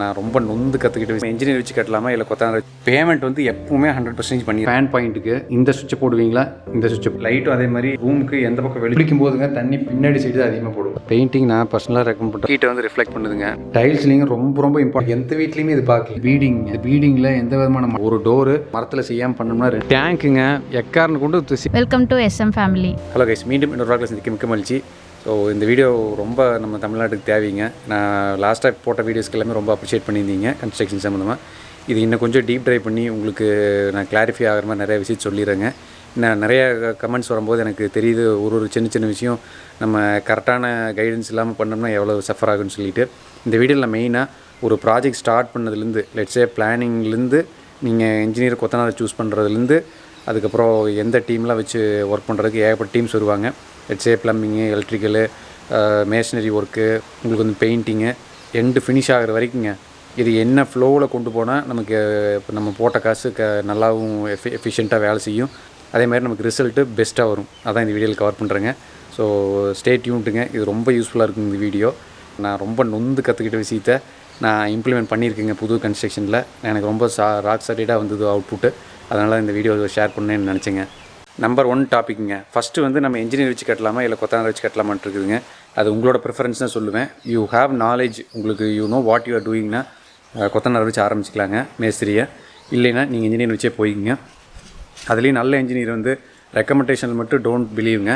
நான் ரொம்ப நொந்து கற்றுக்கிட்டு இன்ஜினியர் வச்சு கட்டலாமா இல்லை கொத்தான பேமெண்ட் வந்து எப்பவுமே 100% பண்ணி ஃபேன் பாயிண்ட்டுக்கு இந்த சுவிட்சை போடுவீங்களா, இந்த சுவிட்சை லைட்டும் அதே மாதிரி ரூமுக்கு எந்த பக்கம் வெளிக்கும் போதுங்க தண்ணி பின்னாடி சைடு தான் அதிகமாக போடுவோம். பெயிண்டிங் நான் பர்சனலாக ரெக்கமெண்ட் பண்ணுறேன். ஹீட்டை வந்து ரிஃப்ளெக்ட் பண்ணுதுங்க. டைல்ஸ்லிங்க ரொம்ப இம்பார்ட்டன்ட். எந்த வீட்லையுமே இது பார்க்கல. பீடிங்கில் எந்த விதமான ஒரு டோரு மரத்தில் செய்யாமல் பண்ணோம்னா டேங்க்குங்க எக்காரன்னு கொண்டு. Welcome to SM family. Hello guys, மீண்டும் இன்னொரு வாக்கில் சந்திக்க மிக்க மகிழ்ச்சி. ஸோ இந்த வீடியோ ரொம்ப நம்ம தமிழ்நாட்டுக்கு தேவைங்க. நான் லாஸ்ட்டாக போட்ட வீடியோஸ்க்கு எல்லாமே ரொம்ப அப்ரிஷியேட் பண்ணியிருந்தீங்க கன்ஸ்ட்ரக்ஷன் சம்மந்தமாக. இது இன்னும் கொஞ்சம் டீப் ட்ரைவ் பண்ணி உங்களுக்கு நான் கிளாரிஃபை ஆகிற மாதிரி நிறைய விஷயம் சொல்லிடுறேங்க. இன்னும் நிறைய கமெண்ட்ஸ் வரும்போது எனக்கு தெரியுது ஒரு சின்ன விஷயம் நம்ம கரெக்டான கைடன்ஸ் இல்லாமல் பண்ணோம்னா எவ்வளோ சஃபர் ஆகுன்னு சொல்லிட்டு இந்த வீடியோவில் மெயினாக ஒரு ப்ராஜெக்ட் ஸ்டார்ட் பண்ணதுலேருந்து லெட்ஸே பிளானிங்லேருந்து நீங்கள் இன்ஜினியர் கொத்தனார் சூஸ் பண்ணுறதுலேருந்து அதுக்கப்புறம் எந்த டீம்லாம் வச்சு ஒர்க் பண்ணுறதுக்கு ஏகப்பட்ட டீம்ஸ் வருவாங்க. Let's say plumbing, electrical, masonry work, உங்களுக்கு வந்து பெயிண்டிங்கு, எண்டு ஃபினிஷ் ஆகிற வரைக்குங்க இது என்ன ஃப்ளோவில் கொண்டு போனால் நமக்கு இப்போ நம்ம போட்ட காசு நல்லாவும் எஃபிஷியண்ட்டாக வேலை செய்யும். அதே மாதிரி நமக்கு ரிசல்ட்டு பெஸ்ட்டாக வரும். அதான் இந்த வீடியோவில் கவர் பண்ணுறேங்க. ஸோ ஸ்டே டியூன்ட்டுங்க. இது ரொம்ப யூஸ்ஃபுல்லாக இருக்கும் இந்த வீடியோ. நான் ரொம்ப நொந்து கற்றுக்கிட்ட விஷயத்தை நான் இம்ப்ளிமெண்ட் பண்ணியிருக்கேங்க புது கன்ஸ்ட்ரக்ஷனில். எனக்கு ரொம்ப ராக் சாலிடாக வந்தது அவுட்புட்டு. அதனால் இந்த வீடியோ ஷேர் பண்ணேன்னு நினச்சேங்க. நம்பர் 1 டாப்பிக்குங்க. ஃபஸ்ட்டு வந்து நம்ம இன்ஜினியர் வச்சு கட்டலாமா இல்லை கொத்தனார் வச்சு கட்டலாமான்ட்டு இருக்குதுங்க. அது உங்களோட ப்ரிஃபரன்ஸ் தான் சொல்லுவேன். யூ ஹேவ் நாலேஜ், உங்களுக்கு you know what you are டூயிங்னா கொத்தனார் வச்சு ஆரம்பிச்சிக்கலாங்க மேஸ்திரியை. இல்லைன்னா நீங்கள் இன்ஜினியர் வச்சே போய்க்குங்க. அதுலேயும் நல்ல இன்ஜினியர் வந்து ரெக்கமெண்டேஷன் மட்டும் டோன்ட் பிலீவுங்க.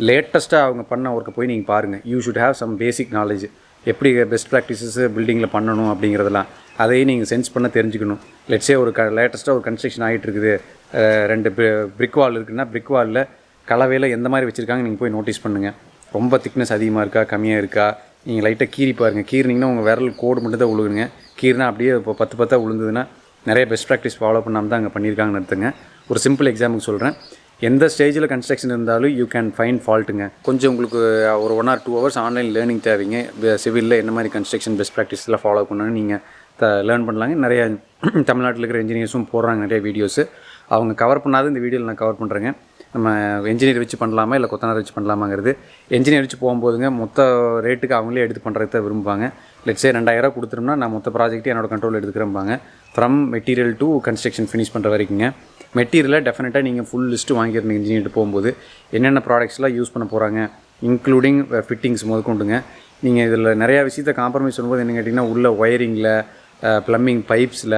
லேட்டஸ்ட்டாக அவங்க பண்ண ஒர்க்கை போய் நீங்கள் பாருங்கள். You should have some basic knowledge. எப்படி பெஸ்ட் ப்ராக்டிசஸ் பில்டிங்கில் பண்ணணும் அப்படிங்கிறதெல்லாம் அதையும் நீங்கள் சென்ஸ் பண்ண தெரிஞ்சுக்கணும். லெட்ஸே ஒரு லேட்டஸ்ட்டாக ஒரு கன்ஸ்ட்ரக்ஷன் ஆகிட்டு இருக்குது, 2 பிரிக் வால் இருக்குன்னா பிரிக் வாலில் கலவையில் எந்த மாதிரி வச்சுருக்காங்க நீங்கள் போய் நோட்டீஸ் பண்ணுங்கள். ரொம்ப திக்னஸ் அதிகமாக இருக்கா கம்மியாக இருக்கா நீங்கள் லைட்டாக கீறி பாருங்கள். கீறினீங்கன்னா உங்கள் விரல் கோடு மட்டும் தான் விழுகுங்க. கீறினா அப்படியே இப்போ 10 விழுந்ததுன்னா நிறைய பெஸ்ட் ப்ராக்டிஸ் ஃபாலோ பண்ணாமல் தான் அங்கே பண்ணியிருக்காங்கன்னு எடுத்துங்க. ஒரு சிம்பிள் எக்ஸாம்பிள் சொல்கிறேன். எந்த ஸ்டேஜில் கன்ஸ்ட்ரக்ஷன் இருந்தாலும் யூ கேன் ஃபைண்ட் ஃபால்ட்டுங்க. கொஞ்சம் உங்களுக்கு ஒரு 1 or 2 hours ஆன்லைன் லேர்னிங் தேவைங்க. சிவிலில் என்ன மாதிரி கன்ஸ்ட்ரக்ஷன் பெஸ்ட் ப்ராக்டிஸ்லாம் ஃபாலோ பண்ணணும்னு நீங்கள் லேர்ன் பண்ணலாங்க. நிறைய தமிழ்நாட்டில் இருக்கிற இன்ஜினியர்ஸும் போடுறாங்க நிறைய வீடியோஸு. அவங்க கவர் பண்ணாத இந்த வீடியோவில் நான் கவர் பண்ணுறேங்க. நம்ம இன்ஜினியர் வச்சு பண்ணலாமா இல்லை கொத்தனார் வச்சு பண்ணலாமாங்கிறது. இன்ஜினியர் வச்சு போகும்போதுங்க மொத்த ரேட்டுக்கு அவங்களே எடுத்து பண்ணுறதுக்கு தான் விரும்புவாங்க. லெட்ஸே 2000 கொடுத்துட்டோம்னா நான் மொத்த ப்ராஜெக்ட்டு என்னோடய கண்ட்ரோல் எடுத்துக்கிறேன்பாங்க. From material to construction finish பண்ணுற வரைக்குங்க. மெட்டீரியலை டெஃபினட்டாக நீங்கள் ஃபுல் லிஸ்ட்டு வாங்கிடுங்க. இன்ஜினியர் போகும்போது என்னென்ன ப்ராடக்ட்ஸ்லாம் யூஸ் பண்ண போகிறாங்க இன்க்ளூடிங் ஃபிட்டிங்ஸ் முதற்கொண்டுங்க. நீங்கள் இதில் நிறையா விஷயத்தை காம்ப்ரமைஸ் பண்ணும்போது என்ன கேட்டிங்கன்னா உள்ள ஒயரிங்கில், ப்ளம்பிங் பைப்ஸில்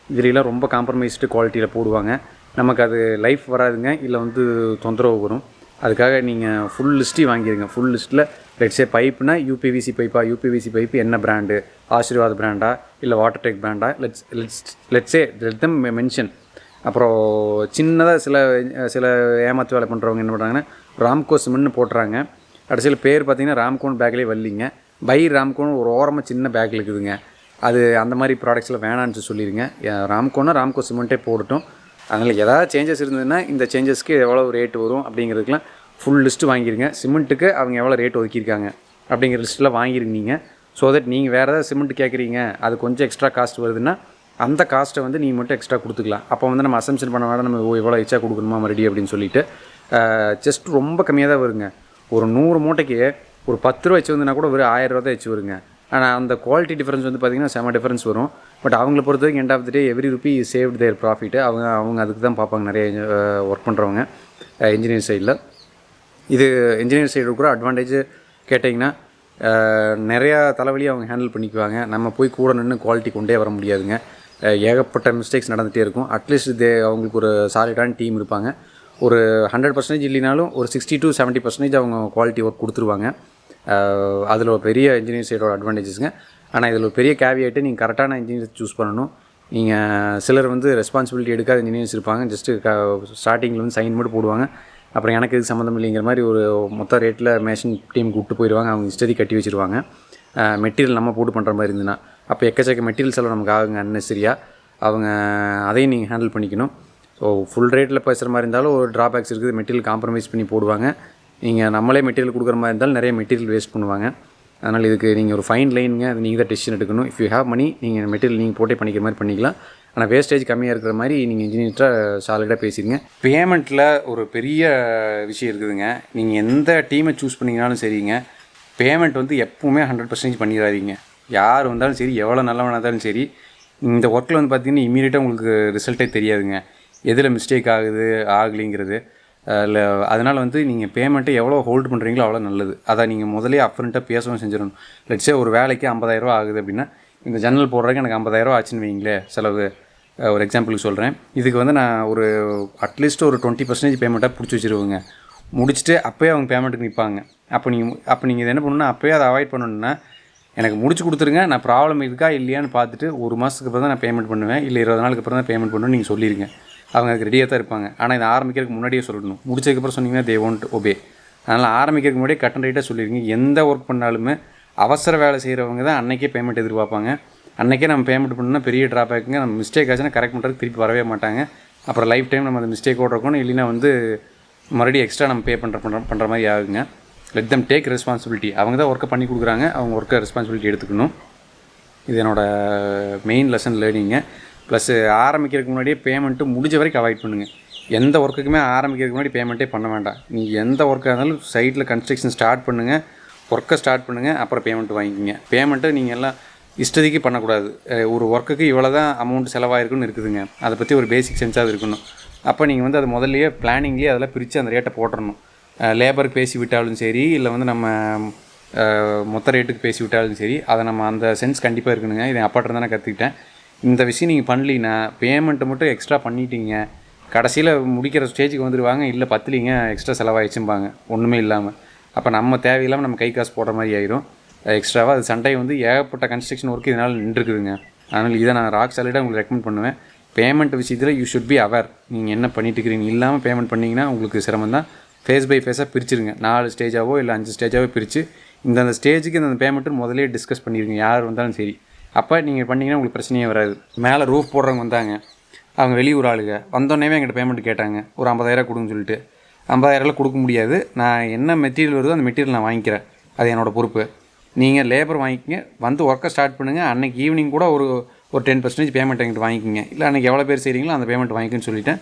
இதிலெலாம் ரொம்ப காம்ப்ரமைஸ்டு குவாலிட்டியில் போடுவாங்க. நமக்கு அது லைஃப் வராதுங்க, இல்லை வந்து தொந்தரவு வரும். அதுக்காக நீங்கள் ஃபுல் லிஸ்ட்டையும் வாங்கிடுங்க. ஃபுல் லிஸ்ட்டில் லெட்ஸே பைப்புனா யூபிவிசி யூபிவிசி பைப்பு என்ன பிராண்டு, ஆசீர்வாத் பிராண்டா இல்லை வாட்டர் டெக் பிராண்டா, லெட்ஸே லெட் மென்ஷன். அப்புறம் சின்னதாக சில ஏமாத்து வேலை பண்ணுறவங்க என்ன பண்ணுறாங்கன்னா ராம்கோ சிமெண்ட்னு போட்டுறாங்க. கடைசியில் பேர் பார்த்திங்கன்னா ராம்கோன் பேக்லேயே வரலிங்க. பை ராம்கோன்னு ஒரு ஓரமாக சின்ன பேக்கில் இருக்குதுங்க. அது அந்த மாதிரி ப்ராடக்ட்ஸில் வேணான்னு சொல்லிடுங்க. ராம்கோ சிமெண்ட்டே போடட்டும். அதனால் எதாவது சேஞ்சஸ் இருந்ததுன்னா இந்த சேஞ்சஸ்க்கு எவ்வளோ ரேட் வரும் அப்படிங்கிறதுக்கெலாம் ஃபுல் லிஸ்ட்டு வாங்கிடுங்க. சிமெண்ட்டுக்கு அவங்க எவ்வளோ ரேட் ஒதுக்கியிருக்காங்க அப்படிங்கிற லிஸ்ட்டில் வாங்கிருங்க நீங்கள். ஸோ தட் நீங்கள் வேறு ஏதாவது சிமெண்ட் கேட்குறீங்க, அது கொஞ்சம் எக்ஸ்ட்ரா காஸ்ட் வருதுன்னா அந்த காஸ்ட்டை வந்து நீங்கள் மட்டும் எக்ஸ்ட்ரா கொடுத்துக்கலாம். அப்போ வந்து நம்ம அசம்ஷன் பண்ண வேண்டாம் நம்ம எவ்வளோ எக்ஸ்ட்ரா கொடுக்கணுமா மறுபடியும் அப்படின்னு சொல்லிட்டு ஜஸ்ட் ரொம்ப கம்மியாக தான் வருங்க. ஒரு 100 மூட்டைக்கு ஒரு 10 ரூபா வச்சு வந்துன்னா கூட ஒரு 1000 ரூபா தான் வச்சு வருங்க. ஆனால் அந்த குவாலிட்டி டிஃப்ரென்ஸ் வந்து பார்த்திங்கன்னா செம டிஃப்ரென்ஸ் வரும். பட் அவங்கள பொறுத்த வரைக்கும் end of the day every rupee saved their profit. அவங்க அதுக்கு தான் பார்ப்பாங்க நிறைய ஒர்க் பண்ணுறவங்க இன்ஜினியர் சைடில். இது இன்ஜினியர் சைடு கூட அட்வான்டேஜ் கேட்டிங்கன்னா நிறையா தலைவலியை அவங்க ஹேண்டில் பண்ணிக்குவாங்க. நம்ம போய் கூட நின்று குவாலிட்டி கொண்டே வர முடியாதுங்க. ஏகப்பட்ட மிஸ்டேக்ஸ் நடந்துகிட்டே இருக்கும். அட்லீஸ்ட் அவங்களுக்கு ஒரு சாலிடான டீம் இருப்பாங்க. ஒரு 100% இல்லைனாலும் ஒரு 60 to 70% அவங்க குவாலிட்டி ஒர்க் கொடுத்துருவாங்க. அதில் ஒரு பெரிய இன்ஜினியர் சைடோட அட்வான்டேஜஸ்ங்க. ஆனால் இதில் ஒரு பெரிய கேவியேட்டு நீங்கள் கரெக்டான இன்ஜினியர் சூஸ் பண்ணணும். நீங்கள் சிலர் வந்து ரெஸ்பான்சிபிலிட்டி எடுக்காத இன்ஜினியர்ஸ் இருப்பாங்க. ஜஸ்ட்டு ஸ்டார்டிங்கில் வந்து சைன் மட்டும் போடுவாங்க. அப்புறம் எனக்கு இது சம்மந்தம் இல்லைங்கிற மாதிரி ஒரு மொத்த ரேட்டில் மேஷின் டீம் கூப்பிட்டு போயிடுவாங்க. அவங்க இஷ்டத்தை கட்டி வச்சுருவாங்க. மெட்டீரியல் நம்ம போட்டு பண்ணுற மாதிரி இருந்துன்னா அப்போ எக்கச்சக்க மெட்டீரியல்ஸ் எல்லாம் நமக்கு ஆகுங்க அன்னெசரியாக. அவங்க அதையும் நீங்கள் ஹேண்டில் பண்ணிக்கணும். ஸோ ஃபுல் ரேட்டில் பேசுகிற மாதிரி இருந்தாலும் ஒரு ட்ராபேக்ஸ் இருக்குது. மெட்டீரியல் காம்ப்ரமைஸ் பண்ணி போடுவாங்க. நீங்கள் நம்மளே மெட்டீரியல் கொடுக்குற மாதிரி இருந்தாலும் நிறைய மெட்டீரியல் வேஸ்ட் பண்ணுவாங்க. அதனால் இதுக்கு நீங்கள் ஒரு ஃபைன் லைனுங்க. அது நீங்கள் தான் டெசிஷன் எடுக்கணும். இஃப் யூ ஹேவ் மணி நீங்கள் மெட்டீரியல் நீங்கள் போட்டே பண்ணிக்கிற மாதிரி பண்ணிக்கலாம். ஆனால் வேஸ்டேஜ் கம்மியாக இருக்கிற மாதிரி நீங்கள் இன்ஜினியர்கிட்ட சாலிடாக பேசிடுங்க. பேமெண்ட்டில் ஒரு பெரிய விஷயம் இருக்குதுங்க. நீங்கள் எந்த டீமை சூஸ் பண்ணிங்கனாலும் சரிங்க, பேமெண்ட் வந்து எப்பவுமே 100% பண்ணிடாதீங்க. யார் வந்தாலும் சரி, எவ்வளோ நல்லவனாக இருந்தாலும் சரி, இந்த ஒர்க்கில் வந்து பார்த்திங்கன்னா இம்மீடியட்டாக உங்களுக்கு ரிசல்ட்டே தெரியாதுங்க, எதில் மிஸ்டேக் ஆகுது ஆகலைங்கிறது. இல்லை அதனால் வந்து நீங்கள் பேமெண்ட்டை எவ்வளோ ஹோல்டு பண்ணுறீங்களோ அவ்வளோ நல்லது. அதை நீங்கள் முதலே அப்ரண்ட்டாக பேசவும் செஞ்சிடணும். லெட்ஸே ஒரு வேலைக்கு 50,000 ஆகுது அப்படின்னா, இந்த ஜன்னல் போடுறதுக்கு எனக்கு 50,000 ஆச்சுன்னு வைங்களேன் செலவு. ஒரு எக்ஸாம்பிளுக்கு சொல்கிறேன். இதுக்கு வந்து நான் ஒரு அட்லீஸ்ட் ஒரு 20% பேமெண்ட்டாக பிடிச்சி வச்சுருவேங்க. முடிச்சுட்டு அப்போயே அவங்க பேமெண்ட்டுக்கு நிற்பாங்க. அப்போ நீங்கள் இது என்ன பண்ணணுன்னா, அப்போயே அதை அவாய்ட் பண்ணணுன்னா, எனக்கு முடிச்சு கொடுத்துருங்க, நான் ப்ராப்ளம் இருக்கா இல்லையான்னு பார்த்துட்டு 1 மாதத்துக்கு அப்புறம் தான் நான் பேமெண்ட் பண்ணுவேன், இல்லை 20 நாளுக்கு அப்புறம் தான் பேமெண்ட் பண்ணணும்னு நீங்கள் சொல்லிடுங்க. அவங்க அதுக்கு ரெடியாக தான் இருப்பாங்க. ஆனால் இதை ஆரம்பிக்கிறதுக்கு முன்னாடியே சொல்லணும். முடிச்சதுக்கப்புறம் சொன்னீங்கன்னா தே ஒன்ட் ஒபே. அதனால் ஆரம்பிக்கிறதுக்கு முன்னாடியே கட் அண்ட் ரைட்டாக சொல்லிடுங்க. எந்த ஒர்க் பண்ணாலுமே அவசர வேலை செய்கிறவங்க தான் அன்றைக்கே பேமெண்ட் எதிர்பார்ப்பாங்க. அன்றைக்கே நம்ம பேமெண்ட் பண்ணணும்னா பெரிய ட்ராபேக்குங்க. நம்ம மிஸ்டேக் ஆச்சுன்னா கரெக்ட் பண்ணுறதுக்கு திருப்பி வரவே மாட்டாங்க. அப்புறம் லைஃப் டைம் நம்ம அந்த மிஸ்டேக்கோடு இருக்கணும். இல்லைன்னா வந்து மறுபடியும் எக்ஸ்ட்ரா நம்ம பே பண்ணுற மாதிரி ஆகுங்க. Let them take responsibility. அவங்க தான் ஒர்க்கை பண்ணி கொடுக்குறாங்க, அவங்க ஒர்க்கை ரெஸ்பான்சிபிலிட்டி எடுத்துக்கணும். இது என்னோடய மெயின் லெசன் லேர்னிங்க. ப்ளஸ் ஆரம்பிக்கிறதுக்கு முன்னாடியே பேமெண்ட்டு முடிஞ்ச வரைக்கும் அவாய்ட் பண்ணுங்கள். எந்த ஒர்க்குக்குமே ஆரம்பிக்கிறதுக்கு முன்னாடி பேமெண்ட்டே பண்ண வேண்டாம். நீங்கள் எந்த ஒர்க்காக இருந்தாலும் சைட்டில் கன்ஸ்ட்ரக்ஷன் ஸ்டார்ட் பண்ணுங்கள், ஒர்க்கை ஸ்டார்ட் பண்ணுங்கள், அப்புறம் பேமெண்ட் வாங்கிக்கிங்க. பேமெண்ட்டை நீங்கள் எல்லாம் இஷ்டத்துக்கு பண்ணக்கூடாது. ஒரு ஒர்க்குக்கு இவ்வளோ தான் அமௌண்ட் செலவாயிருக்குன்னு இருக்குதுங்க, அதை பற்றி ஒரு பேசிக் சென்ஸாக இருக்கணும். அப்போ நீங்கள் வந்து அது முதல்லையே பிளானிங்லேயே அதெல்லாம் பிரித்து அந்த ரேட்டை போட்டுடணும். லேபருக்கு பேசி விட்டாலும் சரி, இல்லை வந்து நம்ம மொத்த ரேட்டுக்கு பேசி விட்டாலும் சரி, அதை நம்ம அந்த சென்ஸ் கண்டிப்பாக இருக்கணுங்க. இதை அப்பாட்ட தான் நான் கற்றுக்கிட்டேன். இந்த விஷயம் நீங்கள் பண்ணலின்னா பேமெண்ட்டை மட்டும் எக்ஸ்ட்ரா பண்ணிட்டீங்க, கடைசியில் முடிக்கிற ஸ்டேஜுக்கு வந்துடுவாங்க, இல்லை பத்தலிங்க எக்ஸ்ட்ரா செலவாகிடுச்சும்பாங்க ஒன்றுமே இல்லாமல். அப்போ நம்ம தேவையில்லாமல் நம்ம கை காசு போடுற மாதிரி ஆயிரும் எக்ஸ்ட்ராவாக. அது சண்டை வந்து ஏகப்பட்ட கன்ஸ்ட்ரக்ஷன் ஒர்க்கு இதனால் நின்றுக்குதுங்க. அதனால் இதை நான் ராக் சாலிடாக உங்களுக்கு ரெக்கமெண்ட் பண்ணுவேன். பேமெண்ட் விஷயத்தில் யூ ஷுட் பி அவர். நீங்கள் என்ன பண்ணிட்டு இருக்கிறீங்க இல்லாமல் பேமெண்ட் பண்ணிங்கன்னா உங்களுக்கு சிரமம் தான். Face by ஃபேஸாக பிரிச்சுருங்க. 4 ஸ்டேஜாவோ இல்லை 5 ஸ்டேஜாவோ பிரித்து இந்த ஸ்டேஜுக்கு இந்த பேமெண்ட்டு முதலே டிஸ்கஸ் பண்ணிடுங்க, யார் வந்தாலும் சரி. அப்போ நீங்கள் பண்ணிங்கன்னா உங்களுக்கு பிரச்சனையே வராது. மேலே ரூஃப் போடுறவங்க வந்தாங்க, அவங்க வெளியூர் ஆளுங்க வந்தோடனே எங்கிட்ட பேமெண்ட் கேட்டாங்க, ஒரு 50,000 கொடுன்னு சொல்லிட்டு. 50,000 கொடுக்க முடியாது, நான் என்ன மெட்டீரியல் வருதோ அந்த மெட்டீரியல் நான் வாங்கிக்கிறேன், அது என்னோடய பொறுப்பு. நீங்கள் லேபர் வாங்கிக்கிங்க, வந்து ஒர்க்கை ஸ்டார்ட் பண்ணுங்கள். அன்றைக்கி ஈவினிங் கூட ஒரு 10% பேமெண்ட் எங்கிட்ட வாங்கிக்கிங்க, இல்லை அன்றைக்கி எவ்வளோ பேர் செய்கிறீங்களோ அந்த பேமெண்ட் வாங்கிக்குன்னு சொல்லிவிட்டேன்.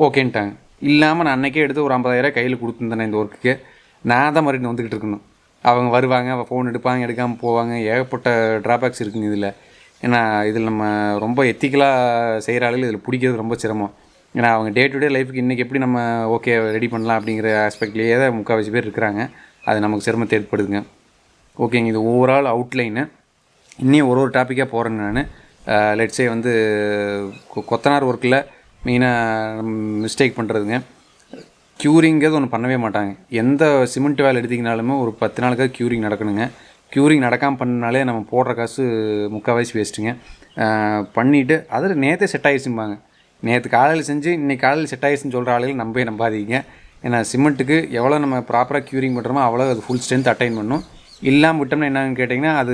ஓகேன்ட்டாங்க. இல்லாமல் நான் அன்றைக்கே எடுத்து ஒரு 50,000 கையில் கொடுத்துருந்தேன் இந்த ஒர்க்குக்கு. நான் தான் மறுபடியும் வந்துக்கிட்டு இருக்கணும். அவங்க வருவாங்க, ஃபோன் எடுப்பாங்க, எடுக்காமல் போவாங்க. ஏகப்பட்ட ட்ராபேக்ஸ் இருக்குங்க இதில். ஏன்னா இதில் நம்ம ரொம்ப எத்திக்கலாக செய்கிற ஆளுகள் இதில் பிடிக்கிறது ரொம்ப சிரமம். ஏன்னா அவங்க டே டு டே லைஃபுக்கு இன்றைக்கி எப்படி நம்ம ஓகே ரெடி பண்ணலாம் அப்படிங்கிற ஆஸ்பெக்ட்லேயே தான் முக்கால்வாசி பேர் இருக்கிறாங்க. அது நமக்கு சிரமத்தை ஏற்படுதுங்க. ஓகேங்க, இது ஓவரால் அவுட்லைனு. இன்னும் ஒரு டாப்பிக்காக போகிறேங்க நான். லெட்ஸே வந்து கொத்தனார் ஒர்க்கில் மெயினாக மிஸ்டேக் பண்ணுறதுங்க, க்யூரிங்கிறது ஒன்று பண்ணவே மாட்டாங்க. எந்த சிமெண்ட் வேலை எடுத்திங்கனாலுமே ஒரு 10 நாளுக்காக க்யூரிங் நடக்கணுங்க. க்யூரிங் நடக்காமல் பண்ணனாலே நம்ம போடுற காசு முக்கால்வாசி வேஸ்ட்டுங்க. பண்ணிவிட்டு அதில் நேற்றே செட் ஆகிடுச்சும்பாங்க. நேற்று காலையில் செஞ்சு இன்றைக்கி காலையில் செட் ஆகிடுச்சுன்னு சொல்கிற ஆளுகள் நம்பாதீங்க. ஏன்னா சிமெண்ட்டுக்கு எவ்வளோ நம்ம ப்ராப்பராக க்யூரிங் பண்ணுறோமோ அவ்வளோ அது ஃபுல் ஸ்ட்ரென்த் அட்டைன் பண்ணும். இல்லாமல் விட்டோம்னா என்னன்னு கேட்டிங்கன்னா, அது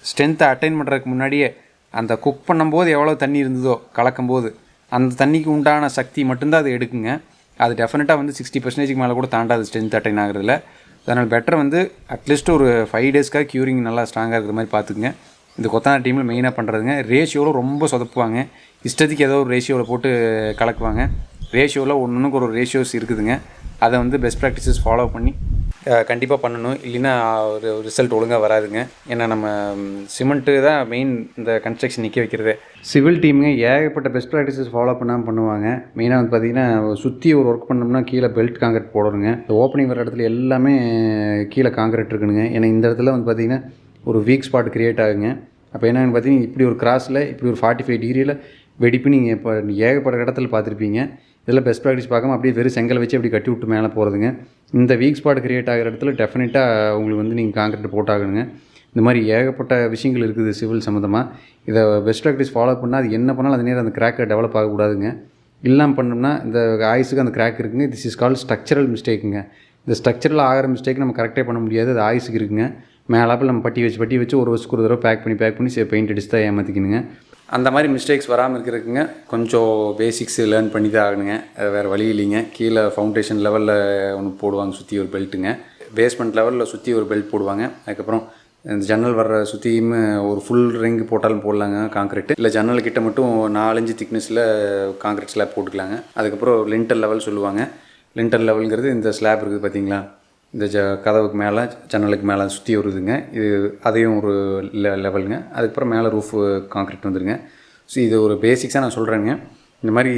ஸ்ட்ரென்த்தை அட்டைன் பண்ணுறதுக்கு முன்னாடியே அந்த குக் பண்ணும்போது எவ்வளோ தண்ணி இருந்ததோ கலக்கும்போது அந்த தண்ணிக்கு உண்டான சக்தி மட்டும்தான் அது எடுக்குங்க. அது டெஃபினட்டாக வந்து 60% மேலே கூட தாண்டாது ஸ்ட்ரென்த் அட்டைன் ஆகிறதுல. அதனால் பெட்டர் வந்து அட்லீஸ்ட் ஒரு 5 டேஸ்க்காக க்யூரிங் நல்லா ஸ்ட்ராங்காக இருக்கிற மாதிரி பார்த்துக்குங்க. இந்த கொத்தனார் டீமில் மெயினாக பண்ணுறதுங்க. ரேஷியோவில் ரொம்ப சொதப்புவாங்க. இஷ்டத்துக்கு ஏதோ ஒரு ரேஷியோவில் போட்டு கலக்குவாங்க. ரேஷியோவில் ஒன்றுக்கு ஒரு ரேஷியோஸ் இருக்குதுங்க. அதை வந்து பெஸ்ட் ப்ராக்டிசஸ் ஃபாலோ பண்ணி கண்டிப்பாக பண்ணணும். இல்லைன்னா ஒரு ரிசல்ட் ஒழுங்காக வராதுங்க. ஏன்னா நம்ம சிமெண்ட்டு தான் மெயின் இந்த கன்ஸ்ட்ரக்ஷன் நிற்க வைக்கிறது. சிவில் டீமுங்க ஏகப்பட்ட பெஸ்ட் ப்ராக்டிசஸ் ஃபாலோ பண்ணாமல் பண்ணுவாங்க. மெயினாக வந்து பார்த்திங்கன்னா, சுற்றி ஒரு ஒர்க் பண்ணோம்னா கீழே பெல்ட் காங்கிரீட் போடணுங்க. இந்த ஓப்பனிங் வர இடத்துல எல்லாமே கீழே காங்கிரீட் இருக்குதுங்க. ஏன்னா இந்த இடத்துல வந்து பார்த்திங்கன்னா ஒரு வீக் ஸ்பாட் க்ரியேட் ஆகுங்க. அப்போ என்னென்னு பார்த்தீங்கன்னா, இப்படி ஒரு கிராஸில் இப்படி ஒரு 45 டிகிரியில் வெடிப்பு நீங்கள் இப்போ ஏகப்பட்ட இடத்துல பார்த்துருப்பீங்க. இதில் பெஸ்ட் ப்ராக்டிஸ் பார்க்காம அப்படியே வெறும் செங்கல் வச்சு அப்படி கட்டி விட்டு மேலே போகிறதுங்க. இந்த வீக் ஸ்பாட் க்ரியேட் ஆகிற இடத்துல டெஃபினட்டாக உங்களுக்கு வந்து நீங்கள் காங்கிரீட் போட்டாகணுங்க. இந்த மாதிரி ஏகப்பட்ட விஷயங்கள் இருக்குது சிவில் சம்மந்தமாக. இதை பெஸ்ட் ப்ராக்டிஸ் ஃபாலோ பண்ணால் அது என்ன பண்ணாலும் அது நேரம் அந்த கிராக்கை டெவலப் ஆகக்கூடாதுங்க. இல்லாமல் பண்ணோம்னா இந்த ஆயுசுக்கு அந்த கிராக் இருக்குங்க. திஸ் இஸ் கால்ட் ஸ்ட்ரக்சரல் மிஸ்டேக்குங்க. இந்த ஸ்ட்ரக்சரல் ஆகிற மிஸ்டேக் நம்ம கரெக்டே பண்ண முடியாது, அது ஆயுசுக்கு இருக்குங்க. மேலாப்பில் நம்ம பட்டி வச்சு ஒரு வருஷத்துக்கு ஒரு தடவை பேக் பண்ணி பெயிண்ட் அடிச்சு தான் ஏமாற்றிக்கணுங்க. அந்த மாதிரி மிஸ்டேக்ஸ் வராமல் இருக்கிறதுக்குங்க கொஞ்சம் பேசிக்ஸ் லேர்ன் பண்ணி தான் ஆகணுங்க. வேறு வழி இல்லைங்க. கீழே ஃபவுண்டேஷன் லெவலில் ஒன்று போடுவாங்க, சுற்றி ஒரு பெல்ட்டுங்க. பேஸ்மெண்ட் லெவலில் சுற்றி ஒரு பெல்ட் போடுவாங்க. அதுக்கப்புறம் இந்த ஜன்னல் வர்ற சுற்றியும் ஒரு ஃபுல் ரிங் போட்டாலும் போடலாங்க காங்கிரீட். இல்லை ஜன்னல் கிட்ட மட்டும் 4 இன்ச் திக்னஸில் காங்கிரீட் ஸ்லாப் போட்டுக்கலாங்க. அதுக்கப்புறம் லிண்டர் லெவல் சொல்லுவாங்க. லிண்டர் லெவலுங்கிறது இந்த ஸ்லாப் இருக்குது பார்த்தீங்களா, இந்த கதவுக்கு மேலே ஜன்னலுக்கு மேலே சுற்றி வருதுங்க. இது அதையும் ஒரு லெவலுங்க. அதுக்கப்புறம் மேலே ரூஃபு கான்க்ரீட் வந்துடுங்க. ஸோ இது ஒரு பேசிக்ஸாக நான் சொல்கிறேங்க. இந்த மாதிரி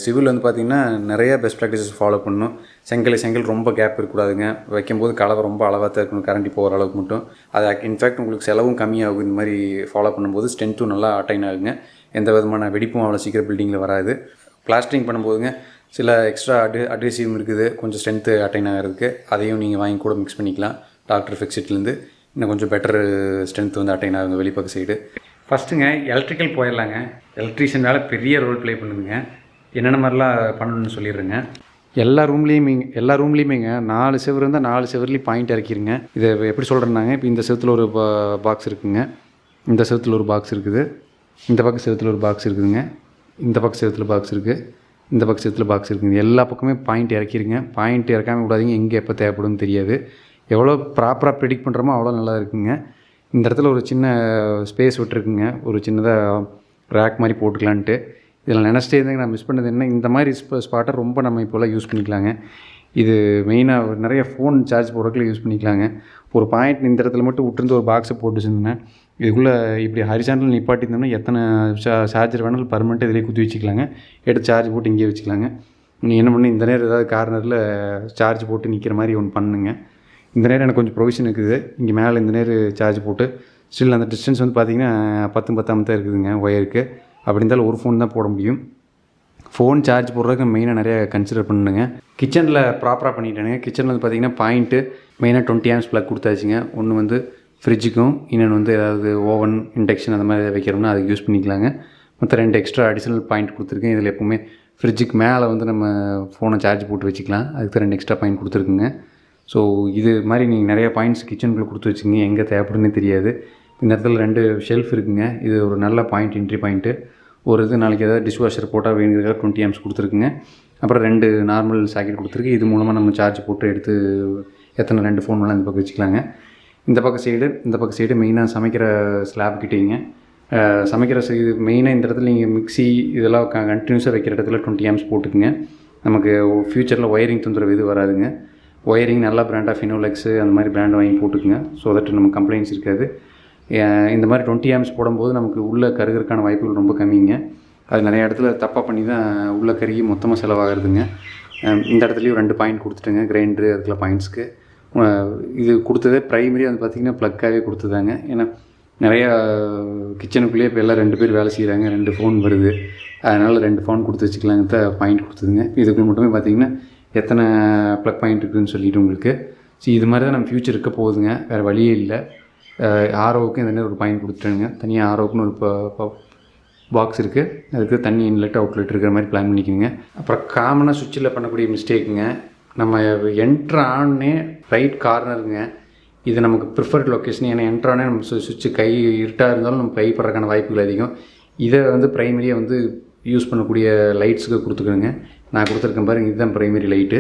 சிவில் வந்து பார்த்திங்கன்னா நிறைய பெஸ்ட் ப்ராக்டிசஸ் ஃபாலோ பண்ணணும். செங்கல் ரொம்ப கேப் இருக்கக்கூடாதுங்க. வைக்கும்போது கலவை ரொம்ப அளவாக தான் இருக்கணும், கரண்டி போகிற அளவுக்கு மட்டும். அது இன்ஃபேக்ட் உங்களுக்கு செலவும் கம்மியாகும். இந்த மாதிரி ஃபாலோ பண்ணும்போது ஸ்ட்ரென்த்தும் நல்லா அட்டைன் ஆகுங்க. எந்த விதமான வெடிப்பும் அவ்வளோ சீக்கிரம் பில்டிங்கில் வராது. பிளாஸ்டரிங் பண்ணும்போதுங்க சில எக்ஸ்ட்ரா அட்ஹெசிவ் இருக்குது, கொஞ்சம் ஸ்ட்ரென்த்து அட்டைன் ஆகிறதுக்கு. அதையும் நீங்கள் வாங்கி கூட மிக்ஸ் பண்ணிக்கலாம். டாக்டர் ஃபிக்ஸிட்லேருந்து இன்னும் கொஞ்சம் பெட்டர் ஸ்ட்ரென்த் வந்து அட்டைன் ஆகுங்க வெளிப்பக்க சைடு. ஃபஸ்ட்டுங்க எலக்ட்ரிக்கல் போயிடலாங்க. எலக்ட்ரீஷியன் வேலை பெரிய ரோல் ப்ளே பண்ணுதுங்க. என்னென்ன மாதிரிலாம் பண்ணணும்னு சொல்லிடுறேங்க. எல்லா ரூம்லேயுமேங்க 4 செவரு இருந்தால் 4 செவர்லேயும் பாயிண்ட் இறக்கிடுங்க. இதை எப்படி சொல்கிறேன்னாங்க, இப்போ இந்த செவத்தில் ஒரு பாக்ஸ் இருக்குதுங்க, இந்த செவத்தில் ஒரு பாக்ஸ் இருக்குது, இந்த பக்கம் செவத்தில் ஒரு பாக்ஸ் இருக்குதுங்க, இந்த பக்கம் செவத்தில் பாக்ஸ் இருக்குது, இந்த பக்கம் செவத்தில் பாக்ஸ் இருக்குதுங்க. எல்லா பக்கமே பாயிண்ட் இறக்கிடுங்க. பாயிண்ட் இறக்காமல் விடாதீங்க, எங்கே எப்போ தேவைப்படும்னு தெரியாது. எவ்வளோ ப்ராப்பராக ப்ரெடிக்ட் பண்ணுறோமோ அவ்வளோ நல்லா இருக்குங்க. இந்த இடத்துல ஒரு சின்ன ஸ்பேஸ் விட்டுருக்குங்க, ஒரு சின்னதாக ரேக் மாதிரி போட்டுக்கலான்ட்டு. இதில் நினச்சிட்டே இருந்தாங்க. நான் மிஸ் பண்ணது என்ன, இந்த மாதிரி ஸ்பாட்டை ரொம்ப நம்ம இப்போலாம் யூஸ் பண்ணிக்கலாங்க. இது மெயினாக நிறைய ஃபோன் சார்ஜ் போடுறதுக்குள்ள யூஸ் பண்ணிக்கலாங்க. ஒரு பாயிண்ட் இந்த இடத்துல மட்டும் விட்டுருந்து ஒரு பாக்ஸை போட்டு வச்சுருந்தேன். இதுக்குள்ளே இப்படி ஹரிசாண்டல் நிப்பாட்டியிருந்தோம்னா எத்தனை சார்ஜர் வேணாலும் பர்மனெண்ட்டாக இதிலே குத்தி வச்சுக்கலாங்க. எடுத்து சார்ஜ் போட்டு இங்கேயே வச்சுக்கலாங்க. நீங்கள் என்ன பண்ணி இந்த நேரம் ஏதாவது கார்னரில் சார்ஜ் போட்டு நிற்கிற மாதிரி ஒன்று பண்ணுங்க. இந்த நேரம் எனக்கு கொஞ்சம் ப்ரொவிஷன் இருக்குது. இங்கே மேலே இந்த நேரம் சார்ஜ் போட்டு ஸ்டில் அந்த டிஸ்டன்ஸ் வந்து பார்த்திங்கன்னா 10 தான் இருக்குதுங்க ஒயருக்கு. அப்படி இருந்தாலும் ஒரு ஃபோன் தான் போட முடியும். ஃபோன் சார்ஜ் போடுறதுக்கு மெயினாக நிறைய கன்சிடர் பண்ணுங்க. கிச்சனில் ப்ராப்பராக பண்ணிட்டேனுங்க. கிச்சனில் வந்து பார்த்திங்கன்னா பாயிண்ட்டு மெயினாக 20 ஆம்ஸ் ப்ளக் கொடுத்தாச்சுங்க. ஒன்று வந்து ஃப்ரிட்ஜுக்கும், இன்னொன்று வந்து ஏதாவது ஓவன், இண்டக்ஷன் அந்த மாதிரி வைக்கிறோம்னா அதுக்கு யூஸ் பண்ணிக்கலாங்க. மொத்தம் 2 எக்ஸ்ட்ரா அடிஷ்னல் பாயிண்ட் கொடுத்துருக்கேன். இதில் எப்போவுமே ஃப்ரிட்ஜுக்கு மேலே வந்து நம்ம ஃபோனை சார்ஜ் போட்டு வச்சுக்கலாம். அதுக்கு 2 எக்ஸ்ட்ரா பாயிண்ட் கொடுத்துருக்குங்க. ஸோ இது மாதிரி நீங்கள் நிறைய பாயிண்ட்ஸ் கிச்சனுக்குள்ளே கொடுத்து வச்சுங்க, எங்கே தேவைப்படுன்னு தெரியாது. இந்த இடத்துல 2 ஷெல்ஃப் இருக்குங்க. இது ஒரு நல்ல பாயிண்ட், என்ட்ரி பாயிண்ட்டு. ஒரு இது நாளைக்கு ஏதாவது டிஷ் வாஷர் போட்டால் வேணுங்கிறதுக்காக 20 ஆம்ஸ் கொடுத்துருக்குங்க. அப்புறம் 2 நார்மல் சாக்கெட் கொடுத்துருக்கு. இது மூலமாக நம்ம சார்ஜ் போட்டு எடுத்து எத்தனை 2 ஃபோன் வேணால் இந்த பக்கம் வச்சுக்கலாங்க. இந்த பக்கம் சைடு மெயினாக சமைக்கிற ஸ்லாப் கிட்டேங்க. சமைக்கிற இது மெயினாக இந்த இடத்துல நீங்கள் மிக்ஸி இதெல்லாம் கண்டினியூஸாக வைக்கிற இடத்துல 20 ஆம்ஸ் போட்டுக்குங்க. நமக்கு ஃப்யூச்சரில் ஒயரிங் தொந்தரவு இது வராதுங்க. ஒயரிங் நல்ல பிராண்டாக ஃபினோலெக்ஸு அந்த மாதிரி பிராண்ட் வாங்கி போட்டுக்குங்க. ஸோ தட் நம்ம கம்ப்ளைண்ட்ஸ் இருக்காது. இந்த மாதிரி 20 ஆம்ஸ் போடும்போது நமக்கு உள்ளே கருகிறதுக்கான வாய்ப்புகள் ரொம்ப கம்மிங்க. அது நிறைய இடத்துல தப்பாக பண்ணி தான் உள்ளே கருகி மொத்தமாக செலவாகிறதுங்க. இந்த இடத்துலையும் 2 பாயிண்ட் கொடுத்துட்டுங்க, கிரைண்டரு அதுக்குள்ள பாயிண்ட்ஸ்க்கு. இது கொடுத்ததே ப்ரைமரி வந்து பார்த்திங்கன்னா ப்ளக்காகவே கொடுத்துதாங்க. ஏன்னா நிறையா கிச்சனுக்குள்ளேயே இப்போ எல்லாம் 2 பேர் வேலை செய்கிறாங்க, 2 ஃபோன் வருது, அதனால் 2 ஃபோன் கொடுத்து வச்சுக்கலாங்க பாயிண்ட் கொடுத்துதுங்க. இதுக்குள்ள மட்டுமே பார்த்திங்கன்னா எத்தனை ப்ளக் பாயிண்ட் இருக்குதுன்னு சொல்லிவிட்டு உங்களுக்கு. ஸோ இது மாதிரி தான் நம்ம ஃப்யூச்சர் இருக்க போகுதுங்க, வேறு வழியே இல்லை. ஆரோவுக்கு இந்த நேரம் ஒரு பாயிண்ட் கொடுத்துருங்க. தனியாக ஆரோவுக்குன்னு ஒரு பாக்ஸ் இருக்குது, அதுக்கு தண்ணி இன்லெட் அவுட்லெட் இருக்கிற மாதிரி பிளான் பண்ணிக்கோங்க. அப்புறம் காமனாக சுவிட்சில் பண்ணக்கூடிய மிஸ்டேக்குங்க, நம்ம என்ட்ரு ஆனே ரைட் கார்னருங்க. இது நமக்கு ப்ரிஃபர்ட் லொக்கேஷன். ஏன்னா என்ட்ரானே நம்ம சுவிட்சு கை இருட்டாக இருந்தாலும் நம்ம கை படுறதுக்கான வாய்ப்புகள் அதிகம். இதை வந்து ப்ரைமரியாக வந்து யூஸ் பண்ணக்கூடிய லைட்ஸுக்கு கொடுத்துக்கணுங்க. நான் கொடுத்துருக்கேன் பாருங்கள், இதுதான் ப்ரைமரி லைட்டு,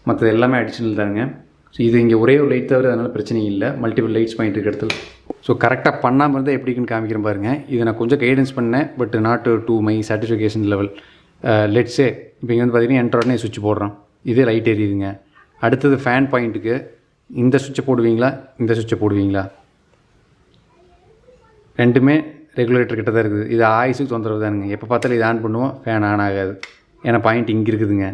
மற்றது எல்லாமே அடிஷ்னல் தாங்க. ஸோ இது இங்கே ஒரே ஒரு லைட் தவிர அதனால் பிரச்சனை இல்லை. மல்டிபிள் லைட்ஸ் பாயிண்ட் இருக்க இடத்துல ஸோ கரெக்டாக பண்ணாமல் இருந்தால் எப்படின்னு காமிக்கிறேன் பாருங்கள். இதை நான் கொஞ்சம் கைடன்ஸ் பண்ணேன், but not to my satisfaction level. Let's say இப்போ இங்கே வந்து பார்த்திங்கன்னா என்ட்ரோடனே சுவிட்ச் போடுறோம், இதே லைட் எரியுதுங்க. அடுத்தது ஃபேன் பாயிண்ட்டுக்கு இந்த சுவிட்சை போடுவீங்களா, இந்த சுவிட்சை போடுவீங்களா? ரெண்டுமே ரெகுலேட்டர் கிட்ட தான் இருக்குது. இது ஆயுசுக்கு தொந்தரவு தானுங்க. எப்போ பார்த்தாலும் இது ஆன் பண்ணுவோம், ஃபேன் ஆன் ஆகாது. ஏன்னா பாயிண்ட் இங்கே இருக்குதுங்க.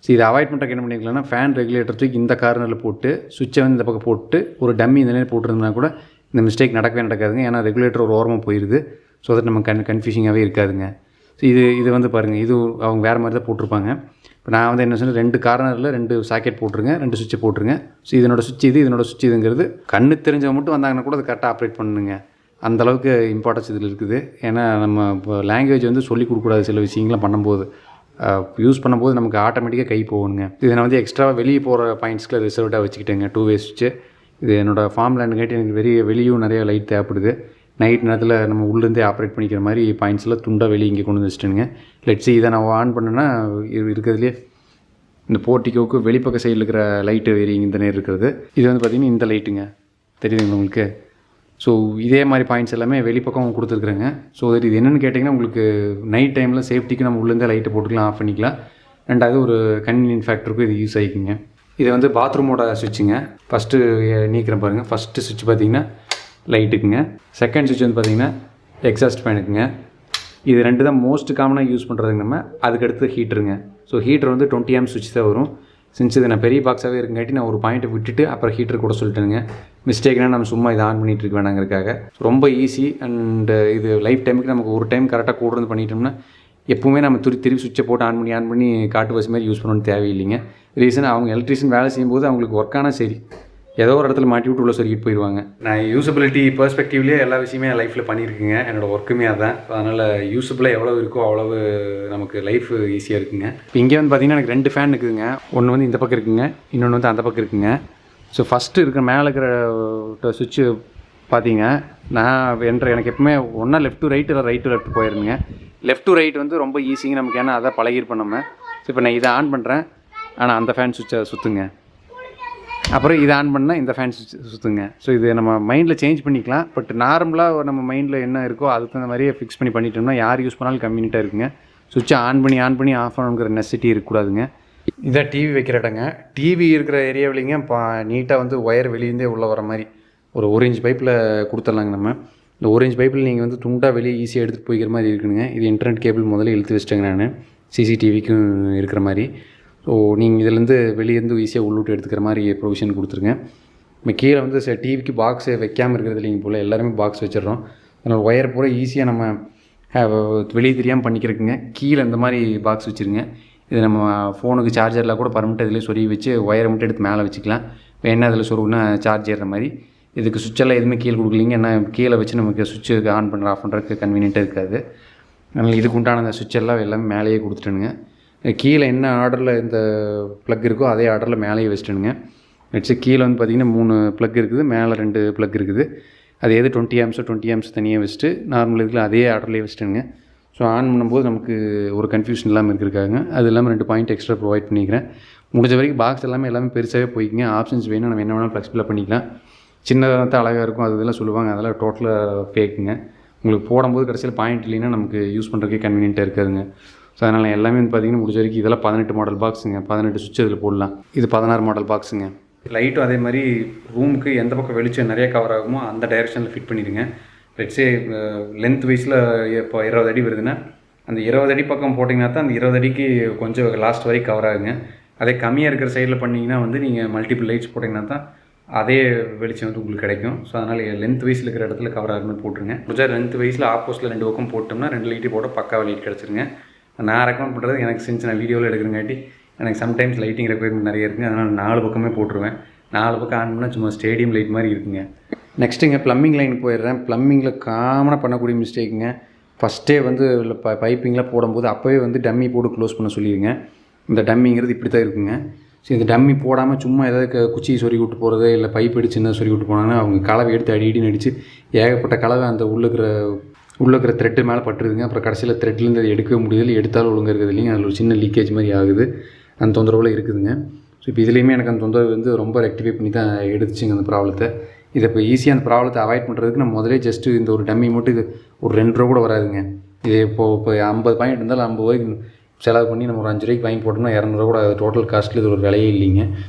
ஸோ இதை அவாய்ட் பண்ணுறதுக்கு என்ன பண்ணிக்கலாம்னா, ஃபேன் ரெகுலேட்டர் தூக்கி இந்த கார்னரில் போட்டு சுவிட்சை வந்து இந்த பக்கம் போட்டு ஒரு டம்மி இந்த நேரம் போட்டுருந்தா கூட இந்த மிஸ்டேக் நடக்கவே நடக்காதுங்க. ஏன்னா ரெகுலேட்டர் ஒரு ஓரமாக போயிடுது. ஸோ அதை நம்ம கன்ஃபியூஷிங்காகவே இருக்காதுங்க. ஸோ இது வந்து பாருங்கள், இது அவங்க வேறு மாதிரி தான் போட்டிருப்பாங்க. இப்போ நான் வந்து என்ன சொன்னேன், 2 கார்னரில் 2 சாக்கெட் போட்டுருங்க, 2 சுவிட்சை போட்டுருங்க. ஸோ இதனோட சுவிட்ச் இது, இதனோட சுவிட்ச் இதுங்கிறது கண்ணு தெரிஞ்சவங்க மட்டும் வந்தாங்கன்னா கூட அது கரெக்டாக ஆப்ரேட் பண்ணுங்க. அந்தளவுக்கு இம்பார்ட்டன்ஸ் இதில் இருக்குது. ஏன்னா நம்ம இப்போ லாங்குவேஜ் வந்து சொல்லிக் கொடுக்கக்கூடாது சில விஷயங்கள்லாம் பண்ணும்போது. யூஸ் பண்ணும்போது நமக்கு ஆட்டோமேட்டிக்காக கை போகணுங்க. இதை நான் வந்து எக்ஸ்ட்ரா வெளியே போகிற பாயிண்ட்ஸ்க்கு ரிசர்வ்டாக வச்சுக்கிட்டேங்க. 2 வே சுவிட்சு. இது என்னோடய ஃபார்ம் லேண்டுங்காட்டி எனக்கு வெளியும் நிறைய லைட் தேவைப்படுது. நைட் நேரத்தில் நம்ம உள்ளேருந்தே ஆப்ரேட் பண்ணிக்கிற மாதிரி பாயிண்ட்ஸில் துண்டாக வெளியே இங்கே கொண்டு வந்து வச்சுட்டுங்க. லெட்ஸி இதை நான் ஆன் பண்ணேன்னா இருக்கிறதுலே இந்த போர்ட்டிக்கோவுக்கு வெளிப்பக்க சைடில் இருக்கிற லைட்டு வேரிங் இந்த நேரம் இருக்கிறது. இது வந்து பார்த்திங்கன்னா இந்த லைட்டுங்க தெரியுதுங்க உங்களுக்கு. ஸோ இதே மாதிரி பாயிண்ட்ஸ் எல்லாமே வெளிப்பக்கம் கொடுத்துருக்குறேங்க. ஸோ இது என்னென்னு கேட்டிங்கன்னா, உங்களுக்கு நைட் டைமில் சேஃப்டிக்கு நம்ம உள்ளேருந்தே லைட்டை போட்டுக்கலாம், ஆஃப் பண்ணிக்கலாம். ரெண்டாவது ஒரு கன்வீனியன்ட் ஃபேக்டருக்கும் இது யூஸ் ஆகிக்குங்க. இது வந்து பாத்ரூமோட சுவிட்சுங்க. ஃபஸ்ட்டு நீக்கிறேன் பாருங்கள். ஃபஸ்ட்டு சுவிட்ச் பார்த்தீங்கன்னா லைட்டுக்குங்க. செகண்ட் சுவிட்ச் வந்து பார்த்தீங்கன்னா எக்ஸாஸ்ட் ஃபேனுக்குங்க. இது 2 தான் மோஸ்ட் காமனாக யூஸ் பண்ணுறதுங்க. நம்ம அதுக்கடுத்து ஹீட்டருங்க. ஸோ ஹீட்டர் வந்து 20 amp சுவிட்ச் தான் வரும். சின்ஸ் இது நான் பெரிய பாக்ஸாகவே இருக்குங்காட்டி நான் ஒரு பாயிண்ட்டை விட்டுட்டு அப்புறம் ஹீட்டர் கூட சொல்லிட்டேங்க. மிஸ்டேக்னால் நம்ம சும்மா இதை ஆன் பண்ணிகிட்டு இருக்க வேணாங்கிறதுக்காக. ரொம்ப ஈஸி அண்ட் இது லைஃப் டைமுக்கு நமக்கு ஒரு டைம் கரெக்டாக கூட இருந்து பண்ணிட்டோம்னா எப்பவுமே நம்ம திருப்பி சுவிட்சை போட்டு ஆன் பண்ணி காட்டு வசதி மாதிரி யூஸ் பண்ணணும்னு தேவையில்லைங்க. ரீசன் அவங்க எலக்ட்ரிஷியன் வேலை செய்யும்போது அவங்களுக்கு ஒர்க்கான சரி ஏதோ ஒரு இடத்துல மாட்டி விட்டு உள்ள சொல்லிட்டு போயிடுவாங்க. நான் யூஸபிலிட்டி பெர்ஸ்பெக்டிவ்லேயே எல்லா விஷயமே என் லைஃப்பில் பண்ணியிருக்குங்க. என்னோடய ஒர்க்குமே அதான். அதனால் யூஸபிளாக எவ்வளோ இருக்கோ அவ்வளவு நமக்கு லைஃப் ஈஸியாக இருக்குங்க. இப்போ இங்கே வந்து பார்த்திங்கன்னா எனக்கு 2 ஃபேன் இருக்குதுங்க. ஒன்று வந்து இந்த பக்கம் இருக்குங்க, இன்னொன்று வந்து அந்த பக்கம் இருக்குங்க. ஸோ ஃபஸ்ட்டு இருக்கிற மேலே இருக்கிற சுவிட்சு பார்த்தீங்க நான் எனக்கு எப்பவுமே ஒன்றா லெஃப்ட் டு ரைட் இல்லை ரைட் டு லெஃப்ட் போயிருந்துங்க. லெஃப்ட் டு ரைட் வந்து ரொம்ப ஈஸிங்க நமக்கு, ஏன்னா அதை பழகிருப்போம் நம்ம. ஸோ இப்போ நான் இதை ஆன் பண்ணுறேன், ஆனால் அந்த ஃபேன் சுவிட்சை சுற்றுங்க. அப்புறம் இதை ஆன் பண்ணால் இந்த ஃபேன் சுற்றுங்க. ஸோ இது நம்ம மைண்டில் சேஞ்ச் பண்ணிக்கலாம். பட் நார்மலாக நம்ம மைண்டில் என்ன இருக்கோ அதுக்கு தகுந்த மாதிரியே ஃபிக்ஸ் பண்ணிட்டோம்னா யார் யூஸ் பண்ணாலும் கன்வீனியண்ட்டாக இருக்குங்க. சுவிட்சை ஆன் பண்ணி ஆஃப் பண்ணணுங்கிற நெசசிட்டி இருக்கக்கூடாதுங்க. இதான் டிவி வைக்கிற இடங்க. டிவி இருக்கிற ஏரியாவிலிங்க நீட்டாக வந்து ஒயர் வெளியேந்தே உள்ளே வர மாதிரி ஒரு 1 inch பைப்பில் கொடுத்துடலாங்க. நம்ம இந்த 1 inch பைப்பில் நீங்கள் வந்து துண்டாக வெளியே ஈஸியாக எடுத்துகிட்டு போய்க்கிற மாதிரி இருக்குதுங்க. இது இன்டர்நெட் கேபிள் முதல்ல இழுத்து வச்சிட்டேங்க நான், சிசிடிவிக்கும் இருக்கிற மாதிரி. ஸோ நீங்கள் இதுலேருந்து வெளியேருந்து ஈஸியாக உள்ளூட்டு எடுத்துக்கிற மாதிரி ப்ரொவிஷன் கொடுத்துருங்க. நம்ம கீழே வந்து டிவிக்கு பாக்ஸை வைக்காமல் இருக்கிறது இல்லைங்க போல், எல்லாருமே பாக்ஸ் வச்சிடறோம். அதனால் ஒயர் பூரா ஈஸியாக நம்ம வெளியே தெரியாமல் பண்ணிக்கிறதுக்குங்க. கீழே இந்த மாதிரி பாக்ஸ் வச்சுருங்க. இது நம்ம ஃபோனுக்கு சார்ஜரில் கூட பர்மனெண்ட் இதில் சொருகி வச்சு ஒயரை மட்டும் எடுத்து மேலே வச்சுக்கலாம். வேணா அதில் சொருகுனா சார்ஜ் ஏறுற மாதிரி. இதுக்கு சுவிட்செல்லாம் எதுவுமே கீழே கொடுக்கலிங்க. ஏன்னா கீழே வச்சு நமக்கு சுவிட்சு ஆன் பண்ணுற ஆஃப் பண்ணுறதுக்கு கன்வீனியண்ட்டாக இருக்காது. அதனால் இதுக்கு உண்டான அந்த சுவிட்செல்லாம் எல்லாமே மேலேயே கொடுத்துட்டேனுங்க. கீழே என்ன ஆர்டரில் இந்த ப்ளக் இருக்கோ அதே ஆர்டரில் மேலேயே வச்சுட்டேனுங்க. வச்சு கீழே வந்து பார்த்திங்கன்னா 3 ப்ளக் இருக்குது, மேலே 2 ப்ளக் இருக்குது. அது எது 20 amps தனியாக வச்சுட்டு நார்மல் இதுக்குள்ள அதே ஆர்டர்லேயே வச்சுட்டேனுங்க. ஸோ ஆன் பண்ணும்போது நமக்கு ஒரு கன்ஃபியூஷன் இல்லாமல் இருக்கிறதுக்காக அது இல்லாமல் 2 பாயிண்ட் எக்ஸ்ட்ரா ப்ரொவைட் பண்ணிக்கிறேன். முடிஞ்ச வரைக்கும் பாக்ஸ் எல்லாமே பெருசாகவே போய்க்குங்க. ஆப்ஷன்ஸ் வேணும், நம்ம என்ன வேணாலும் ஃப்ளெக்சிபிளாக பண்ணிக்கலாம். சின்னதாக தான் அழகாக இருக்கும் அது இதெல்லாம் சொல்லுவாங்க, அதெல்லாம் டோட்டலாக ஃபேக்குங்க. உங்களுக்கு போடும்போது கடைசியில் பாயிண்ட் இல்லைன்னா நமக்கு யூஸ் பண்ணுறதுக்கே கன்வீனியண்ட்டாக இருக்காதுங்க. ஸோ அதனால் எல்லாமே வந்து பார்த்திங்கன்னா முடிஞ்ச வரைக்கும் இதெல்லாம் 18 மாடல் பாக்ஸுங்க. 18 சுவிட்ச் இதில் போடலாம். இது 16 மாடல் பாக்ஸுங்க. லைட்டும் அதே மாதிரி ரூமுக்கு எந்த பக்கம் வெளிச்சம் நிறைய கவர் ஆகுமோ அந்த டைரெக்ஷனில் ஃபிட் பண்ணிடுங்க. லெட்ஸே லென்த் வைஸில் இப்போ 20 அடி வருதுன்னா அந்த 20 அடி பக்கம் போட்டிங்கன்னா தான் அந்த 20 அடிக்கு கொஞ்சம் லாஸ்ட் வரைக்கும் கவர் ஆகுங்க. அதே கம்மியாக இருக்கிற சைடில் பண்ணிங்கன்னா வந்து நீங்கள் மல்டிபிள் லைட்ஸ் போட்டிங்கன்னா தான் அதே வெளிச்சம் வந்து உங்களுக்கு கிடைக்கும். ஸோ அதனால் லென்த் வைஸில் இருக்கிற இடத்துல கவர் ஆகுதுன்னு போட்டுருங்க. முடிஞ்சால் லென்த் வைஸில் ஆப்போசிட்டில் 2 பக்கம் போட்டோம்னா 2 லைட்டு போட பக்காவாக லைட் கிடச்சிருங்க. நான் ரெக்கமெண்ட் பண்ணுறது எனக்கு சின்ன நான் வீடியோவில் எடுக்கிறங்காட்டி எனக்கு சம்டைம்ஸ் லைட்டிங் ரெக்குயர்மெண்ட் நிறைய இருக்குங்க. அதனால் 4 பக்கமே போட்டுருவேன். 4 பக்கம் ஆன் பண்ணால் சும்மா ஸ்டேடியம் லைட் மாதிரி இருக்குங்க. நெக்ஸ்ட்டுங்க ப்ளம்பிங் லைன் போயிடுறேன். ப்ளம்பிங்கில் காமனாக பண்ணக்கூடிய மிஸ்டேக்குங்க. ஃபஸ்ட்டே வந்து பைப்பிங்லாம் போடும்போது அப்போவே வந்து டம்மி போட்டு க்ளோஸ் பண்ண சொல்லிடுங்க. இந்த டம்மிங்கிறது இப்படி தான் இருக்குங்க. ஸோ இந்த டம்மி போடாமல் சும்மா ஏதாவது குச்சியை சொருகி விட்டு போகிறது இல்லை பைப் அடிச்சு சின்னதாக சொருகி விட்டு போனாங்கன்னா அவங்க கலவை எடுத்து அடின்னு அடித்து ஏகப்பட்ட கலவை அந்த உள்ளே இருக்கிற த்ரெட்டு மேலே பட்டுருதுங்க. அப்புறம் கடைசியில் த்ரெட்லேருந்து அதை எடுக்கவே முடியல, எடுத்தாலும் ஒழுங்காக இருக்குது இல்லைங்க. அதில் ஒரு சின்ன லீக்கேஜ் மாதிரி ஆகுது. அந்த தொந்தரவில் இருக்குதுங்க. ஸோ இப்போ இதுலேயுமே எனக்கு அந்த தொந்தரவு வந்து ரொம்ப ரெக்டிஃபை பண்ணி தான் எடுத்துச்சுங்க அந்த ப்ராப்ளத்தை. இதை இப்போ ஈஸியாக அந்த ப்ராப்ளத்தை அவாய்ட் பண்ணுறதுக்கு நம்ம முதலே ஜஸ்ட்டு இந்த ஒரு டம்மி மட்டும் இது ஒரு 2 ரூபா கூட வராதுங்க. இது இப்போ 50 பாயிண்ட் இருந்தாலும் 50 ரூபாய்க்கு செலவு பண்ணி நம்ம ஒரு 5 ரூபாய்க்கு வாங்கி போட்டோம்னா 200 ரூபா கூட டோட்டல் காஸ்ட்டில் இது ஒரு விலையே இல்லைங்க.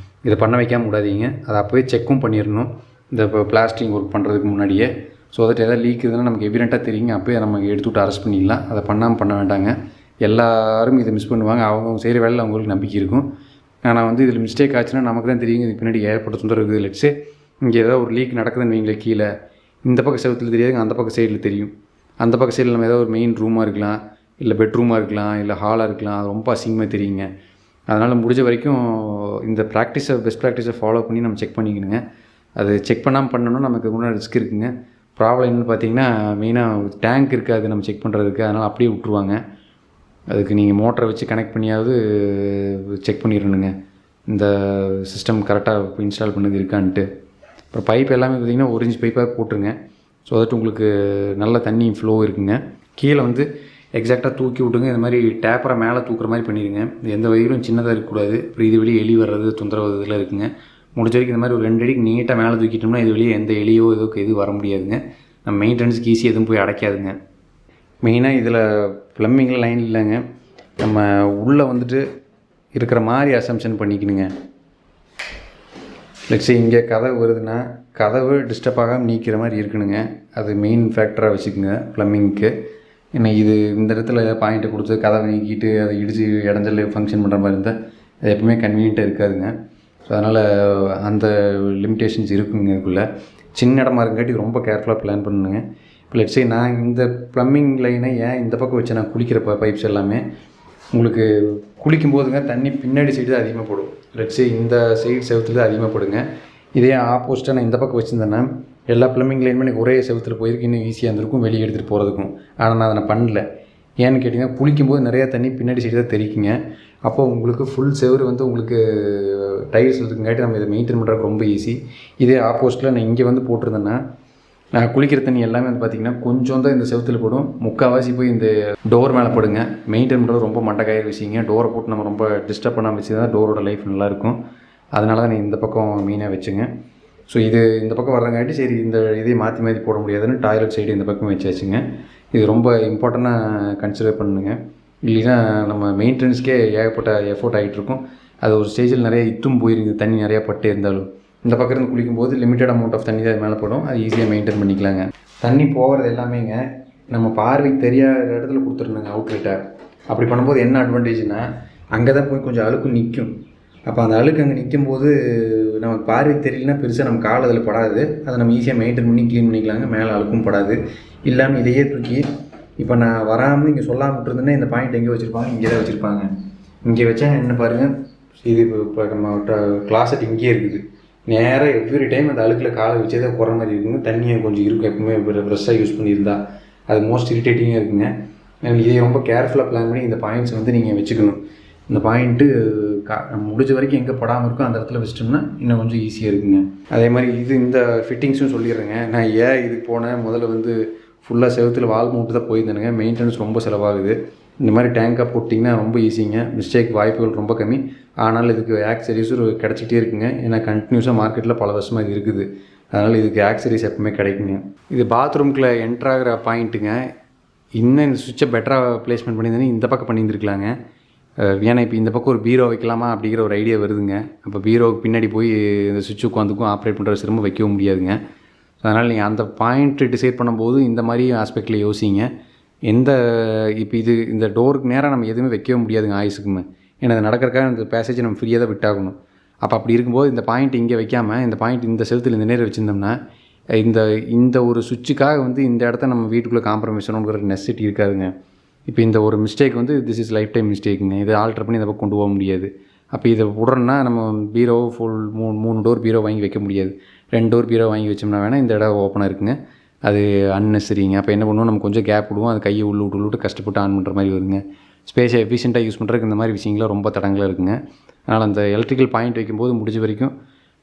இதை பண்ண வைக்காமல் விடாதீங்க. அதை அப்போவே செக்கும் பண்ணிடணும் இந்த இப்போ பிளாஸ்டிக் ஒர்க் பண்ணுறதுக்கு முன்னாடியே. ஸோ அதற்கு எதாவது லீக் இதுன்னா நமக்கு எவிடெண்ட்டாக தெரியுங்க. அப்போயே நம்ம எடுத்து விட்டு அரெஸ்ட் பண்ணிடலாம். அதை பண்ண வேண்டாங்க. எல்லோரும் இதை மிஸ் பண்ணுவாங்க. அவங்க செய்கிற வேலையில் அவங்களுக்கு நம்பிக்கை இருக்கும். ஆனால் வந்து இதில் மிஸ்டேக் ஆச்சுன்னா நமக்கு தான் தெரியுங்க இதுக்கு பின்னாடி ஏற்பட்ட தொந்தரவு இருக்குது. லெட்ஸே இங்கே ஏதாவது ஒரு லீக் நடக்குதுன்னு வைங்களேன், கீழே இந்த பக்கம் செவத்தில் தெரியாதுங்க, அந்த பக்கம் சைடில் தெரியும். அந்த பக்கம் சைடில் நம்ம ஏதாவது ஒரு மெயின் ரூமாக இருக்கலாம், இல்லை பெட்ரூமாக இருக்கலாம், இல்லை ஹாலாக இருக்கலாம். அது ரொம்ப அசிங்கமாக தெரியுங்க. அதனால் முடிஞ்ச வரைக்கும் இந்த பெஸ்ட் ப்ராக்டிஸை ஃபாலோ பண்ணி நம்ம செக் பண்ணிக்கணுங்க. அது செக் பண்ணாமல் பண்ணணும்னா நமக்கு முன்னாடி ரிஸ்க் இருக்குங்க. ப்ராப்ளம் என்னென்னு பார்த்தீங்கன்னா மெயினாக டேங்க் இருக்காது நம்ம செக் பண்ணுறதுக்கு. அதனால் அப்படியே விட்ருவாங்க. அதுக்கு நீங்கள் மோட்டரை வச்சு கனெக்ட் பண்ணியாவது செக் பண்ணிடணுங்க இந்த சிஸ்டம் கரெக்டாக இன்ஸ்டால் பண்ணது இருக்கான்ட்டு. அப்புறம் பைப் எல்லாமே பார்த்திங்கன்னா 1 inch பைப்பாக போட்டுருங்க. ஸோ அதட்டு உங்களுக்கு நல்ல தண்ணி ஃப்ளோ இருக்குங்க. கீழே வந்து எக்ஸாக்டாக தூக்கி விட்டுங்க. இந்த மாதிரி டேப்பரை மேலே தூக்குற மாதிரி பண்ணிடுங்க. எந்த வயிறும் சின்னதாக இருக்கக்கூடாது. அப்புறம் இது வெளியே எலி வர்றது தொந்தரவு இதெல்லாம் இருக்குங்க. முடிஞ்ச வரைக்கும் இந்த மாதிரி ஒரு 2 அடிக்கு நீட்டாக மேலே தூக்கிட்டோம்னா இது வெளியே எந்த எலியோ எதுவும் வர முடியாதுங்க. நம்ம மெயின்டெனன்ஸுக்கு ஈஸியாக எதுவும் போய் அடைக்காதுங்க. மெயினாக இதில் ப்ளம்பிங்கில் லைன் இல்லைங்க. நம்ம உள்ளே வந்துட்டு இருக்கிற மாதிரி அசம்ஷன் பண்ணிக்கணுங்க. லெட்ஸ் இங்கே கதவு வருதுன்னா கதவு டிஸ்டர்ப் ஆகாமல் நீக்கிற மாதிரி இருக்கணுங்க. அது மெயின் ஃபேக்டராக வச்சுக்கோங்க ப்ளம்பிங்க்கு. ஏன்னா இது இந்த இடத்துல பாயிண்ட்டை கொடுத்து கதவை நீக்கிட்டு அதை இடித்து இடைஞ்சல் ஃபங்க்ஷன் பண்ணுற மாதிரி இருந்தால் அது எப்பவுமே கன்வீனியண்ட்டாக இருக்காதுங்க. ஸோ அதனால் அந்த லிமிட்டேஷன்ஸ் இருக்குங்க. இதுக்குள்ளே சின்ன இடமா இருக்காட்டி ரொம்ப கேர்ஃபுல்லாக பிளான் பண்ணுங்க. இப்போ லெட்ஸே நான் இந்த ப்ளம்பிங் லைனை ஏன் இந்த பக்கம் வச்சு நான் குளிக்கிற பைப்ஸ் எல்லாமே உங்களுக்கு குளிக்கும் போதுங்க தண்ணி பின்னாடி சைடு தான் அதிகமாக போடும். லெட்ஸே இந்த சைடு செவத்தில் தான் அதிகமாக போடுங்க. இதே ஆப்போசிட்டாக நான் இந்த பக்கம் வச்சுருந்தேன்னா எல்லா ப்ளம்பிங் லைனுமே எனக்கு ஒரே செவத்தில் போயிருக்கு, இன்னும் ஈஸியாக இருந்திருக்கும் வெளியே எடுத்துகிட்டு போகிறதுக்கும். ஆனால் நான் அதை பண்ணல. ஏன்னு கேட்டிங்கன்னா குளிக்கும்போது நிறையா தண்ணி பின்னாடி சைடு தான் தெரிக்குங்க. அப்போ உங்களுக்கு ஃபுல் செவரு வந்து உங்களுக்கு டைல்ஸ் இருக்குங்காட்டி நம்ம இதை மெயின்டைன் பண்ணுறதுக்கு ரொம்ப ஈஸி. இதே ஆப்போசிட்டில் நான் இங்கே வந்து போட்டிருந்தேன்னா நான் குளிக்கிற தண்ணி எல்லாமே வந்து பார்த்திங்கன்னா கொஞ்சம் தான் இந்த செவத்தில் போடும், முக்கால்வாசி போய் இந்த டோர் மேலே போடுங்க. மெயின்டைன் பண்ணுறது ரொம்ப மண்டக்காயிற விஷயங்க. டோரை போட்டு நம்ம ரொம்ப டிஸ்டர்ப் பண்ணாமல் வச்சு தான் டோரோட லைஃப் நல்லாயிருக்கும். அதனால தான் நான் இந்த பக்கம் மெயினாக வச்சுங்க. ஸோ இது இந்த பக்கம் வர்றங்காட்டி சரி இந்த இதையும் மாற்றி போட முடியாதுன்னு டாய்லெட் சைடு இந்த பக்கம் வச்சாச்சுங்க. இது ரொம்ப இம்பார்ட்டண்ட்டாக கன்சிடர் பண்ணுங்க. இல்லைன்னா நம்ம மெயின்டெனன்ஸ்க்கே ஏகப்பட்ட எஃபோர்ட் ஆகிட்டுருக்கும். அது ஒரு ஸ்டேஜில் நிறைய இத்தும் போயிருக்குது, தண்ணி நிறையா பட்டு இருந்தாலும். இந்த பக்கம் இருந்து குளிக்கும்போது லிமிட்டட் அமௌண்ட் ஆஃப் தண்ணி தான் மேலே போடும், அது ஈஸியாக மெயின்டைன் பண்ணிக்கலாங்க. தண்ணி போகிறது எல்லாமேங்க நம்ம பார்வைக்கு தெரியாத இடத்துல கொடுத்துருணுங்க அவுட்லெட்டாக. அப்படி பண்ணும்போது என்ன அட்வான்டேஜ்னால் அங்கே தான் போய் கொஞ்சம் அழுக்கு நிற்கும். அப்போ அந்த அழுக்கு அங்கே நிற்கும் போது நமக்கு பார்வைக்கு தெரியலனா பெருசாக நம்ம கால் அதில் படாது, அதை நம்ம ஈஸியாக மெயின்டைன் பண்ணி க்ளீன் பண்ணிக்கலாங்க. மேலே அழுக்கும் படாது. இல்லாமல் இதையே தூக்கி இப்போ நான் வராமல் இங்கே சொல்லாமல் விட்டுருந்தேன்னா இந்த பாயிண்ட் எங்கே வச்சுருப்பாங்க, இங்கே தான் வச்சுருப்பாங்க. இங்கே வச்சா என்ன பாருங்கள், இது இப்போ நம்ம கிளாஸட் இங்கேயே இருக்குது. நேராக எவ்ரி டைம் அந்த அழுக்கில் காலை வச்சே தான் குறை மாதிரி இருக்குங்க. தண்ணியை கொஞ்சம் இருக்கும் எப்பவுமே ஃப்ரெஷ்ஷாக யூஸ் பண்ணியிருந்தா அது மோஸ்ட் இரிட்டேட்டிங்காக இருக்குங்க. இதை ரொம்ப கேர்ஃபுல்லாக பிளான் பண்ணி இந்த பாயிண்ட்ஸ் வந்து நீங்கள் வச்சுக்கணும். இந்த பாயிண்ட்டு முடிஞ்ச வரைக்கும் எங்கே படாமல் இருக்கோ அந்த இடத்துல வச்சிட்டோம்னா இன்னும் கொஞ்சம் ஈஸியாக இருக்குங்க. அதே மாதிரி இது இந்த ஃபிட்டிங்ஸும் சொல்லிடுறேங்க. நான் ஏன் இதுக்கு போனேன், முதல்ல வந்து ஃபுல்லாக செவத்தில் வால் மூட்டு தான் போயிருந்தேனுங்க. மெயின்டெனன்ஸ் ரொம்ப செலவாகுது. இந்த மாதிரி டேங்காக போட்டிங்கன்னா ரொம்ப ஈஸிங்க. மிஸ்டேக் வாய்ப்புகள் ரொம்ப கம்மி. ஆனால் இதுக்கு ஆக்சரிஸும் கிடச்சிட்டே இருக்குங்க. ஏன்னா கண்டினியூஸாக மார்க்கெட்டில் பல வருஷமாக இது இருக்குது. அதனால் இதுக்கு ஆக்சரிஸ் எப்பவுமே கிடைக்குங்க. இது பாத்ரூம்குள்ளே என்ட்ராகிற பாயிண்ட்டுங்க. இன்னும் இந்த சுவிட்சை பெட்டராக ப்ளேஸ்மெண்ட் பண்ணியிருந்தேன்னு இந்த பக்கம் பண்ணியிருந்துருக்கலாங்க. ஏன்னா இப்போ இந்த பக்கம் ஒரு பீரோ வைக்கலாமா அப்படிங்கிற ஒரு ஐடியா வருதுங்க. அப்போ பீரோவுக்கு பின்னாடி போய் இந்த சுவிட்ச் உட்காந்துக்கும் ஆப்ரேட் பண்ணுற சிரமம் வைக்கவும் முடியாதுங்க. அதனால் நீங்கள் அந்த பாயிண்ட்டு டிசைட் பண்ணும்போது இந்த மாதிரி ஆஸ்பெக்டில் யோசிங்க. இப்போ இந்த டோருக்கு நேராக நம்ம எதுவுமே வைக்கவே முடியாதுங்க ஆயுசுக்குமே. ஏன்னா அது நடக்கிறக்காக இந்த பேசேஜை நம்ம ஃப்ரீயாக தான் விட்டாகணும். அப்போ அப்படி இருக்கும்போது இந்த பாயிண்ட் இங்கே வைக்காமல் இந்த பாயிண்ட் இந்த செலுத்தில் இந்த நேரம் வச்சுருந்தோம்னா இந்த ஒரு சுவிட்சுக்காக வந்து இந்த இடத்த நம்ம வீட்டுக்குள்ளே காம்ப்ரமைஸ் பண்ணணுங்கிற நெசசிட்டி இருக்காதுங்க. இப்போ இந்த ஒரு மிஸ்டேக் வந்து திஸ் இஸ் லைஃப் டைம் மிஸ்டேக்குங்க. இதை ஆல்ட்ரு பண்ணி இந்த பக்கம் கொண்டு போக முடியாது. அப்போ இதை விட்றோன்னா நம்ம பீரோ ஃபுல் 3 டோர் பீரோ வாங்கி வைக்க முடியாது. 2 டோர் பீரோ வாங்கி வச்சோம்னா வேணால் இந்த இடம் ஓப்பனாக இருக்குங்க. அது அன்னெசரிங்க. அப்போ என்ன பண்ணுவோம், நம்ம கொஞ்சம் கேப் விடுவோம், அது கையை உள்ளுட்டு கஷ்டப்பட்டு ஆன் பண்ணுற மாதிரி வருங்க. ஸ்பேஸை எஃபிஷியண்ட்டாக யூஸ் பண்ணுறதுக்கு இந்த மாதிரி விஷயங்கள்லாம் ரொம்ப தடங்களாக இருக்குங்க. அதனால் அந்த எலக்ட்ரிக்கல் பாயிண்ட் வைக்கும்போது முடிஞ்ச வரைக்கும்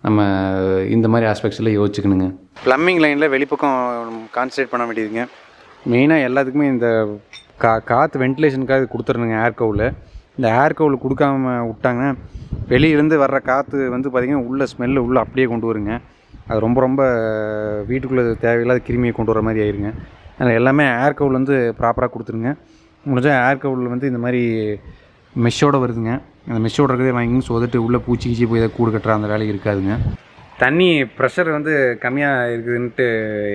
நம்ம இந்த மாதிரி ஆஸ்பெக்ட்ஸில் யோசிச்சுக்கணுங்க. ப்ளம்பிங் லைனில் வெளிப்பக்கம் கான்சன்ட்ரேட் பண்ண வேண்டியதுங்க. மெயினாக எல்லாத்துக்குமே இந்த காற்று வென்டிலேஷனுக்காக கொடுத்துருணுங்க. ஏர் கவுவில் இந்த ஏர் கவுவில் கொடுக்காம விட்டாங்கன்னா வெளியிலேருந்து வர்ற காற்று வந்து பார்த்திங்கன்னா உள்ள ஸ்மெல்லு உள்ளே அப்படியே கொண்டு வருங்க. அது ரொம்ப வீட்டுக்குள்ளே தேவையில்லாத கிருமியை கொண்டு வர மாதிரி ஆயிருங்க. அதனால் எல்லாமே ஏர் கவுல் வந்து ப்ராப்பராக கொடுத்துருங்க. முடிஞ்சால் ஏர் கவுல் வந்து இந்த மாதிரி மெஷ்ஷோடு வருதுங்க. அந்த மெஷ்ஷோடு இருக்கிறதே வாங்கி சொதட்டு உள்ளே பூச்சி கீச்சி போய் கூடு கட்டுற அந்த வேலை இருக்காதுங்க. தண்ணி ப்ரெஷர் வந்து கம்மியாக இருக்குதுன்ட்டு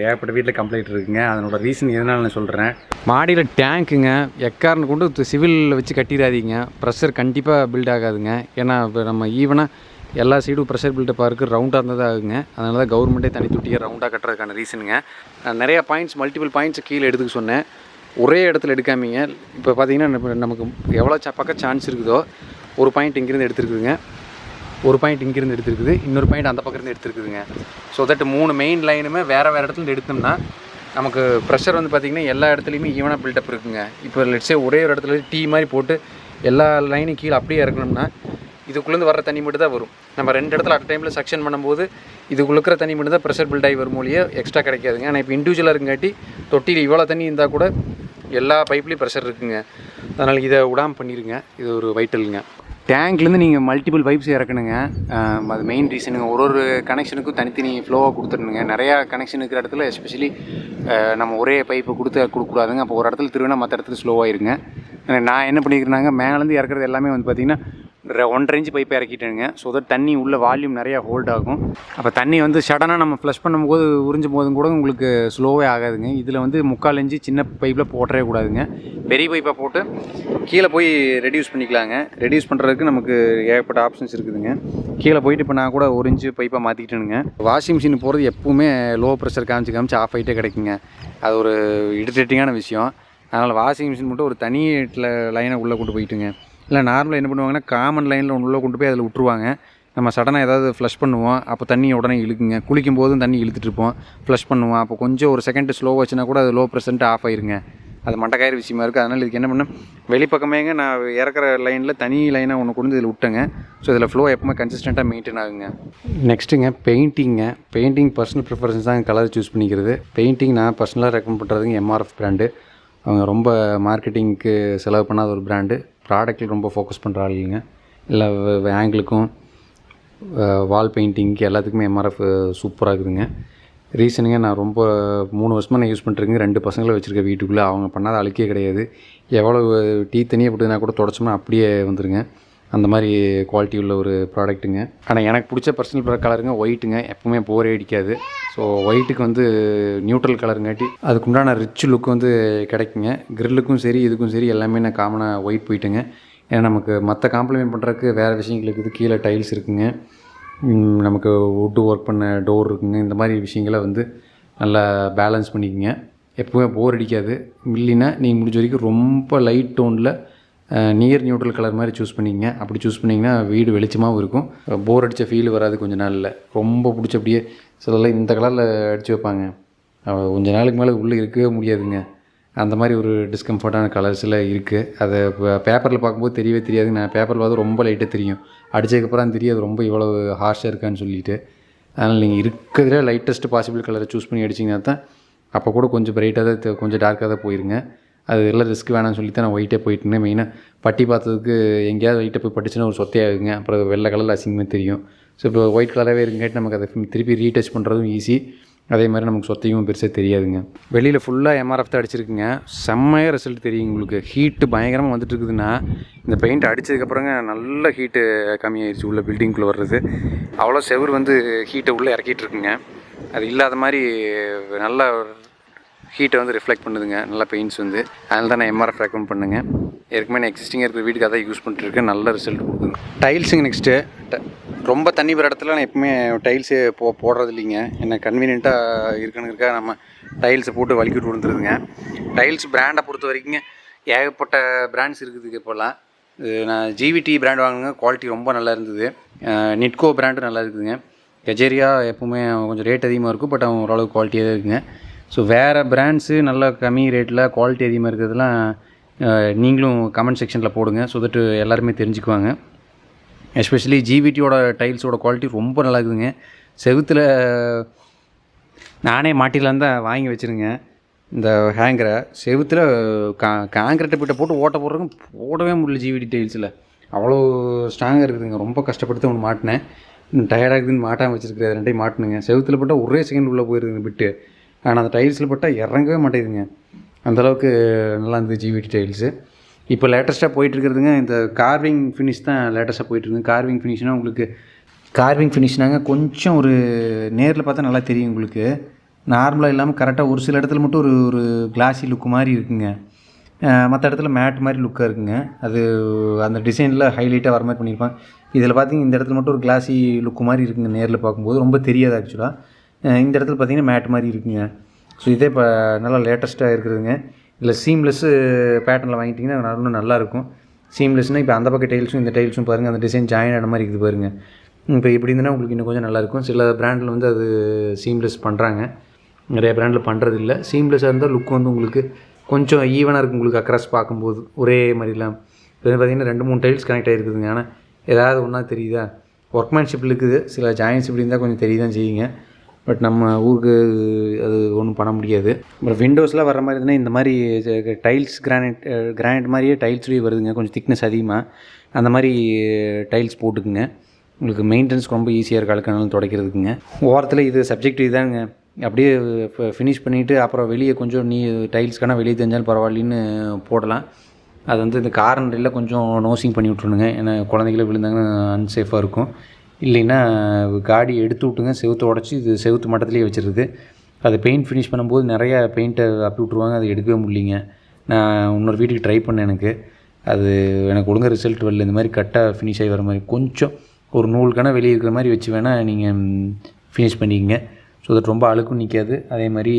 ஏகப்பட்ட வீட்டில் கம்ப்ளைண்ட் இருக்குதுங்க. அதனோட ரீசன் எதனால நான் சொல்கிறேன். மாடியில் டேங்க்குங்க எக்காரன்னு கொண்டு சிவிலில் வச்சு கட்டிடாதீங்க. ப்ரெஷர் கண்டிப்பாக பில்ட் ஆகாதுங்க. ஏன்னா இப்போ நம்ம ஈவனாக எல்லா சைடும் ப்ரெஷர் பில்டப்பாக இருக்குது, ரவுண்டாக இருந்ததாக ஆகுங்க. அதனால தான் கவர்மெண்ட்டே தனி தொட்டியை ரவுண்டாக கட்டுறதுக்கான ரீசனுங்க. நிறையா பாயிண்ட்ஸ் மல்டிபிள் பாயிண்ட்ஸ் கீழே எடுத்துக்க சொன்னேன். ஒரே இடத்துல எடுக்காமீங்க. இப்போ பார்த்தீங்கன்னா நமக்கு எவ்வளோ பக்கம் சான்ஸ் இருக்குதோ ஒரு பாயிண்ட் இங்கேருந்து எடுத்துருக்குதுங்க, ஒரு பாயிண்ட் இங்கேருந்து எடுத்துருக்குது, இன்னொரு பாயிண்ட் அந்த பக்கத்துலேருந்து எடுத்துருக்குதுங்க. ஸோ தட் 3 மெயின் லைனுமே வேறு இடத்துல எடுத்தோம்னா நமக்கு ப்ரெஷர் வந்து பார்த்திங்கன்னா எல்லா இடத்துலையுமே ஈவனாக பில்டப் இருக்குங்க. இப்போ லெட்ஸே ஒரே ஒரு இடத்துல டீ மாதிரி போட்டு எல்லா லைனும் கீழே அப்படியே இறக்கணும்னா இதுக்குள்ளேருந்து வர தண்ணி மட்டும் தான் வரும். நம்ம 2 இடத்துல அட் டைமில் செக்ஷன் பண்ணும்போது இதுக்குள்ள இருக்கிற தண்ணி மட்டும் தான் ப்ரெஷர் பில்ட் ஆகி வரும் மொழியே எக்ஸ்ட்ரா கிடைக்காதுங்க. ஆனால் இப்போ இண்டிவிஜுவலாக இருக்குங்காட்டி தொட்டியில் இவ்வளோ தண்ணி இருந்தால் கூட எல்லா பைப்லேயும் ப்ரெஷர் இருக்குங்க. அதனால் இதை விடாமல் பண்ணிடுங்க. இது ஒரு வைட்டலுங்க. டேங்க்லேருந்து நீங்கள் மல்டிபிள் பைப்ஸ் இறக்கணுங்க. அது மெயின் ரீசனுங்க. ஒரு கனெக்ஷனுக்கும் தனித்தனி ஃப்ளோவாக கொடுத்துருணுங்க. நிறையா கனெக்ஷன் இருக்கிற இடத்துல எஸ்பெஷலி நம்ம ஒரே பைப்பை கொடுக்கக்கூடாதுங்க. அப்போ ஒரு இடத்துல திருவினா மற்ற இடத்துல ஸ்லோவாகிருங்க. நான் என்ன பண்ணிக்கிறேனாங்க, மேலேருந்து இறக்குறது எல்லாமே வந்து பார்த்திங்கன்னா 1.5 இன்ச் பைப்பை இறக்கிட்டேங்க. ஸோ தட் தண்ணி உள்ள வால்யூம் நிறையா ஹோல்ட் ஆகும். அப்போ தண்ணி வந்து சடனாக நம்ம ஃப்ளஷ் பண்ணும்போது உறிஞ்சும் போதும் கூட உங்களுக்கு ஸ்லோவே ஆகாதுங்க. இதில் வந்து 3/4 இன்ச்சு சின்ன பைப்பில் போட்டவே கூடாதுங்க. பெரிய பைப்பை போட்டு கீழே போய் ரெடியூஸ் பண்ணிக்கலாங்க. ரெடியூஸ் பண்ணுறதுக்கு நமக்கு ஏகப்பட்ட ஆப்ஷன்ஸ் இருக்குதுங்க. கீழே போயிட்டு இப்போ நான் கூட 1 இன்ச்சு பைப்பாக மாற்றிக்கிட்டேனுங்க. வாஷிங் மிஷின் போகிறது எப்பவுமே லோ ப்ரெஷர் காமிச்சு ஆஃப் ஆகிட்டே கிடைக்குங்க. அது ஒரு இரிட்டேட்டிங்கான விஷயம். அதனால் வாஷிங் மிஷின் மட்டும் ஒரு தனி லைனை உள்ளே கொண்டு போயிட்டுங்க. இல்லை நார்மலாக என்ன பண்ணுவாங்கன்னா காமன் லைனில் உள்ளே கொண்டு போய் அதில் விட்டுருவாங்க. நம்ம சடனாக ஏதாவது ஃப்ளஷ் பண்ணுவோம், அப்போ தண்ணி உடனே இழுக்குங்க. குளிக்கும் போதும் தண்ணி இழுத்துட்ருப்போம், ஃப்ளஷ் பண்ணுவோம். அப்போ கொஞ்சம் ஒரு செகண்ட் ஸ்லோ வச்சுனா கூட அது லோ ப்ரெஷர்ன்ட்டு ஆஃப் ஆயிருங்க. அது மண்டக்காயிற விஷயமா இருக்குது. அதனால் இதுக்கு என்ன பண்ணேன், வெளிப்பக்கமேங்க நான் இறக்குற லைனில் தனி லைனாக ஒன்று கொண்டு இதில் விட்டேங்க. ஸோ இதில் ஃப்ளோ எப்பவுமே கன்சிஸ்டண்ட்டாக மெயின்டைன் ஆகுங்க. நெக்ஸ்ட்டுங்க பெயிண்டிங் பர்சனல் ப்ரிஃபரன்ஸ் தான் கலர் சூஸ் பண்ணிக்கிறது. பெயிண்டிங் நான் பர்சனலாக ரெக்கமெண்ட் பண்ணுறதுங்க எம்ஆர்எஃப் பிராண்டு. அவங்க ரொம்ப மார்க்கெட்டிங்க்கு செலவு பண்ணாத ஒரு பிராண்டு. ப்ராடக்ட்டில் ரொம்ப ஃபோக்கஸ் பண்ணுற ஆளுங்க. இல்லை ஆங்கிளுக்கும் வால் பெயிண்டிங்க்கு எல்லாத்துக்குமே எம்ஆர்எஃப் சூப்பராக இருக்குதுங்க. ரீசனுங்க நான் ரொம்ப 3 வருஷமாக நான் யூஸ் பண்ணிட்டுருக்கேன். 2 பசங்களை வச்சுருக்கேன் வீட்டுக்குள்ளே. அவங்க பண்ணாத அழுக்கே கிடையாது. எவ்வளோ டீ தண்ணியை போட்டுனா கூட தொடச்சோம்னா அப்படியே வந்துடுங்க. அந்த மாதிரி குவாலிட்டி உள்ள ஒரு ப்ராடக்ட்டுங்க. ஆனால் எனக்கு பிடிச்ச பர்சனல் கலருங்க ஒயிட்டுங்க. எப்பவுமே போரே அடிக்காது. ஸோ ஒயிட்டுக்கு வந்து நியூட்ரல் கலருங்காட்டி அதுக்குண்டான ரிச் லுக் வந்து கிடைக்குங்க. கிரில்லுக்கும் சரி இதுக்கும் சரி எல்லாமே நான் காமனாக ஒயிட் போயிட்டுங்க. ஏன்னா நமக்கு மற்ற காம்ப்ளிமெண்ட் பண்ணுறதுக்கு வேறு விஷயங்கள் இருக்குது. கீழே டைல்ஸ் இருக்குங்க, நமக்கு வுட்டு ஒர்க் பண்ண டோர் இருக்குங்க. இந்த மாதிரி விஷயங்களை வந்து நல்லா பேலன்ஸ் பண்ணிக்கோங்க. எப்போவுமே போர் அடிக்காது. இல்லைன்னா நீங்கள் முடிஞ்ச வரைக்கும் ரொம்ப லைட் டோனில் நியர் நியூட்ரல் கலர் மாதிரி சூஸ் பண்ணிக்கங்க. அப்படி சூஸ் பண்ணிங்கன்னா வீடு வெளிச்சமாகவும் இருக்கும். போர் அடித்த ஃபீல் வராது கொஞ்ச நாளில். ரொம்ப பிடிச்ச அப்படியே சிலர்லாம் இந்த கலரில் அடித்து வைப்பாங்க. கொஞ்ச நாளுக்கு மேலே உள்ளே இருக்கவே முடியாதுங்க. அந்த மாதிரி ஒரு டிஸ்கம்ஃபர்ட்டான கலர்ஸில் இருக்குது. அதை பேப்பரில் பார்க்கும்போது தெரியவே தெரியாது. நான் பேப்பரில் பார்த்து ரொம்ப லைட்டாக தெரியும். அடித்ததுக்கப்புறம் தான் தெரியும் அது ரொம்ப இவ்வளோ ஹார்ஷாக இருக்கான்னு சொல்லிட்டு. அதனால் நீங்கள் இருக்கிறதுல லைட்டஸ்ட் பாசிபிள் கலரை சூஸ் பண்ணி அடிச்சிங்கன்னா தான் அப்போ கூட கொஞ்சம் பிரைட்டாக தான் கொஞ்சம் டார்க்காக தான் போயிருங்க. அது எல்லாம் ரிஸ்க் வேணாம்னு சொல்லி தான் நான் ஒயிட்டே போயிட்டுருந்தேன். மெயினாக பட்டி பார்த்ததுக்கு எங்கேயாவது ஒயிட்டை போய் பட்டுச்சுன்னா ஒரு சொத்தையாகுங்க. அப்புறம் வெள்ளை கலரில் அசிங்கமாக தெரியும். ஸோ இப்போ ஒயிட் கலராகவே இருக்குங்காட்டி நமக்கு அதை திருப்பி ரீடச் பண்ணுறதும் ஈஸி. அதே மாதிரி நமக்கு சொத்தையும் பெருசாக தெரியாதுங்க. வெளியில் ஃபுல்லாக எம்ஆர்எஃப் தான் அடிச்சிருக்குங்க. செம்மையாக ரிசல்ட் தெரியும் உங்களுக்கு. ஹீட்டு பயங்கரமாக வந்துட்டு இருக்குதுன்னா இந்த பெயிண்ட் அடித்ததுக்கப்புறங்க நல்ல ஹீட்டு கம்மியாயிருச்சு உள்ள பில்டிங்குள்ளே வர்றது. அவ்வளோ செவுரு வந்து ஹீட்டை உள்ளே இறக்கிட்டு இருக்குங்க. அது இல்லாத மாதிரி நல்லா ஹீட்டை வந்து ரிஃப்ளெக்ட் பண்ணுதுங்க நல்லா பெயிண்ட்ஸ் வந்து. அதனால தான் நான் எம்ஆர்எஃப் ரெக்கமெண்ட் பண்ணுங்க. ஏற்கனவே நான் எக்ஸிஸ்டிங்காக இருக்கிற வீட்டுக்கு அதான் யூஸ் பண்ணிட்டுருக்கேன். நல்ல ரிசல்ட் கொடுக்குதுங்க. டைல்ஸுங்க நெக்ஸ்ட்டு ரொம்ப தண்ணி வர இடத்துல நான் எப்பவுமே டைல்ஸே போடுறது இல்லைங்க. என்ன கன்வீனியண்ட்டாக இருக்குன்னு நம்ம டைல்ஸை போட்டு வலிக்கிட்டு விழுந்துருதுங்க. டைல்ஸ் பிராண்டை பொறுத்த வரைக்குங்க ஏகப்பட்ட பிராண்ட்ஸ் இருக்குது. இப்போல்லாம் நான் ஜிவிடி பிராண்ட் வாங்கினேங்க. குவாலிட்டி ரொம்ப நல்லா இருந்தது. நிட்கோ பிராண்டு நல்லா இருக்குதுங்க. கஜேரியா எப்பவுமே கொஞ்சம் ரேட் அதிகமாக இருக்கும். பட் அவங்க ஓரளவுக்கு குவாலிட்டியாக தான் இருக்குங்க. ஸோ வேறு பிராண்ட்ஸு நல்லா கம்மி ரேட்டில் குவாலிட்டி அதிகமாக இருக்கிறதுலாம் நீங்களும் கமெண்ட் செக்ஷனில் போடுங்க. ஸோ தட் எல்லாருமே தெரிஞ்சுக்குவாங்க. எஸ்பெஷலி ஜிவிடியோட டைல்ஸோட குவாலிட்டி ரொம்ப நல்லா இருக்குதுங்க. செவுத்தில் நானே மாட்டிலாம் தான் வாங்கி வச்சுருங்க. இந்த ஹேங்கரை செவுத்தில் காங்கிரீட்டை பிட்டை போட்டு ஓட்ட போடுறதுக்கும் போடவே முடியல. ஜிவிடி டைல்ஸில் அவ்வளோ ஸ்ட்ராங்காக இருக்குதுங்க. ரொம்ப கஷ்டப்படுத்த ஒன்று மாட்டினேன். டயர்டாக இருக்குதுன்னு மாட்டாமல் வச்சுருக்கிறேன். 2டையும் மாட்டினுங்க. செவுத்தில் போட்டால் ஒரே செகண்ட் உள்ளே போயிருக்குங்க பிட்டு. ஆனால் அந்த டைல்ஸில் போட்டால் இறங்கவே மாட்டேங்குதுங்க. அந்தளவுக்கு நல்லா இருந்தது ஜிவிடி டைல்ஸு. இப்போ லேட்டஸ்ட்டாக போயிட்டுருக்கிறதுங்க இந்த கார்விங் ஃபினிஷ் தான் லேட்டஸ்ட்டாக போயிட்டுருக்குங்க. கார்விங் ஃபினிஷ்னால் உங்களுக்கு ஃபினிஷ்னாங்க கொஞ்சம் ஒரு நேரில் பார்த்தா நல்லா தெரியும் உங்களுக்கு. நார்மலாக இல்லாமல் கரெக்டாக ஒரு சில இடத்துல மட்டும் ஒரு கிளாஸி லுக்கு மாதிரி இருக்குங்க. மற்ற இடத்துல மேட் மாதிரி லுக்காக இருக்குங்க. அது அந்த டிசைனில் ஹைலைட்டாக வர மாதிரி பண்ணியிருப்பாங்க. இதில் பார்த்தீங்கன்னா இந்த இடத்துல மட்டும் ஒரு கிளாஸி லுக்கு மாதிரி இருக்குங்க. நேரில் பார்க்கும்போது ரொம்ப தெரியாது ஆக்சுவலாக. இந்த இடத்துல பார்த்தீங்கன்னா மேட் மாதிரி இருக்குங்க. ஸோ இதே இப்போ நல்லா லேட்டஸ்ட்டாக இருக்குதுங்க. இல்லை சீம்லெஸ்ஸு பேட்டர்னில் வாங்கிட்டிங்கன்னா இன்னும் நல்லாயிருக்கும். சீம்லெஸ்னால் இப்போ அந்த பக்கம் டைல்ஸும் இந்த டைல்ஸும் பாருங்கள் அந்த டிசைன் ஜாயின் ஆன மாதிரி இருக்குது பாருங்கள். இப்போ இப்படி இருந்ததுன்னா உங்களுக்கு இன்னும் கொஞ்சம் நல்லாயிருக்கும். சில பிராண்டில் வந்து அது சீம்லெஸ் பண்ணுறாங்க, நிறைய பிராண்டில் பண்ணுறது இல்லை. சீம்லெஸ்ஸாக இருந்தால் லுக் வந்து உங்களுக்கு கொஞ்சம் ஈவனாக இருக்கும் உங்களுக்கு அக்ராஸ் பார்க்கும்போது ஒரே மாதிரிலாம். இப்போ பார்த்திங்கன்னா 2-3 டைல்ஸ் கனெக்ட் ஆகிருக்குதுங்க. ஆனால் ஏதாவது ஒன்றா தெரியுதா? ஒர்க்மேன்ஷிப் இருக்குது. சில ஜாயின்ஸ் இப்படி இருந்தால் கொஞ்சம் தெரிய தான் செய்யுங்க. பட் நம்ம ஊருக்கு அது ஒன்றும் பண்ண முடியாது. அப்புறம் விண்டோஸ்லாம் வர மாதிரி இருந்தால் இந்த மாதிரி டைல்ஸ் கிரானைட் மாதிரியே டைல்ஸ்லேயே வருதுங்க. கொஞ்சம் திக்னஸ் அதிகமாக அந்த மாதிரி டைல்ஸ் போட்டுக்குங்க. உங்களுக்கு மெயின்டெனன்ஸ் ரொம்ப ஈஸியாக இருக்குது. அழுக்கானாலும் துடைக்கிறதுக்குங்க. ஓரத்தில் இது சப்ஜெக்ட் இதாங்க. அப்படியே ஃபினிஷ் பண்ணிவிட்டு அப்புறம் வெளியே கொஞ்சம் டைல்ஸ்க்கான வெளியே தெரிஞ்சாலும் பரவாயில்லன்னு போடலாம். அது வந்து இந்த கார்னரில் கொஞ்சம் நோசிங் பண்ணி விட்ருணுங்க. ஏன்னா குழந்தைகள விழுந்தாங்கன்னா அன்சேஃபாக இருக்கும். இல்லைன்னா காடி எடுத்து விட்டுங்க, செவுத்தை உடச்சி இது செவுத்து மட்டத்துலேயே வச்சுருது. அது பெயிண்ட் ஃபினிஷ் பண்ணும்போது நிறையா பெயிண்ட்டை அப்பி விட்ருவாங்க. அது எடுக்கவே முடியலிங்க. நான் இன்னொரு வீட்டுக்கு ட்ரை பண்ணேன். அது எனக்கு ஒழுங்காக ரிசல்ட் வரல. இந்த மாதிரி கட்டாக ஃபினிஷ் ஆகி வர மாதிரி கொஞ்சம் ஒரு நூலுக்கான வெளியே இருக்கிற மாதிரி வச்சு வேணால் நீங்கள் ஃபினிஷ் பண்ணிக்கங்க. ஸோ தட் ரொம்ப அழுக்கும் நிற்காது, அதே மாதிரி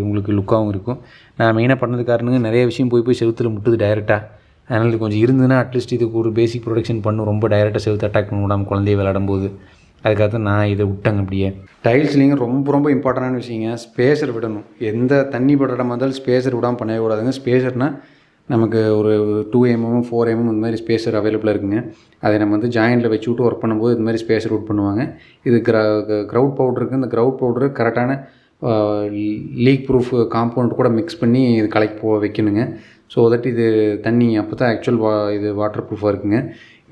உங்களுக்கு லுக்காகவும் இருக்கும். நான் மெயினாக பண்ணது காரணங்க நிறைய விஷயம் போய் செவுத்தில் முட்டுது டைரெக்டாக. அதனால் இது கொஞ்சம் இருந்ததுன்னா அட்லீஸ்ட் இதுக்கு ஒரு பேசிக் ப்ரொடெக்ஷன் பண்ணும். ரொம்ப டைரெக்டாக செவுத்து அட்டாக் பண்ண விடாமல் குழந்தைய விளையாடும்போது. அதுக்காக தான் நான் இதை விட்டேங்க. அப்படியே டைல்ஸ்லேயும் ரொம்ப இம்பார்ட்டண்டான விஷயங்க ஸ்பேஸர் விடணும். எந்த தண்ணி படுற இடமா இருந்தாலும் ஸ்பேஸர் விடாமல் பண்ணவே கூடாதுங்க. ஸ்பேஸர்னால் நமக்கு ஒரு 2 mm 4 mm இந்த மாதிரி ஸ்பேஸர் அவைலபிளாக இருக்குங்க. அதை நம்ம வந்து ஜாயிண்டில் வச்சு விட்டு ஒர்க் பண்ணும்போது இது மாதிரி ஸ்பேஸர் அவுட் பண்ணுவாங்க. இது க்ரௌட் பவுடருக்கு இந்த க்ரௌட் பவுடரு கரெக்டான லீக் ப்ரூஃப் காம்பவுண்ட் கூட மிக்ஸ் பண்ணி இது கலக்கி வைக்கணுங்க. ஸோ தட் இது தண்ணி அப்போ தான் ஆக்சுவல் இது வாட்டர் ப்ரூஃபாக இருக்குங்க.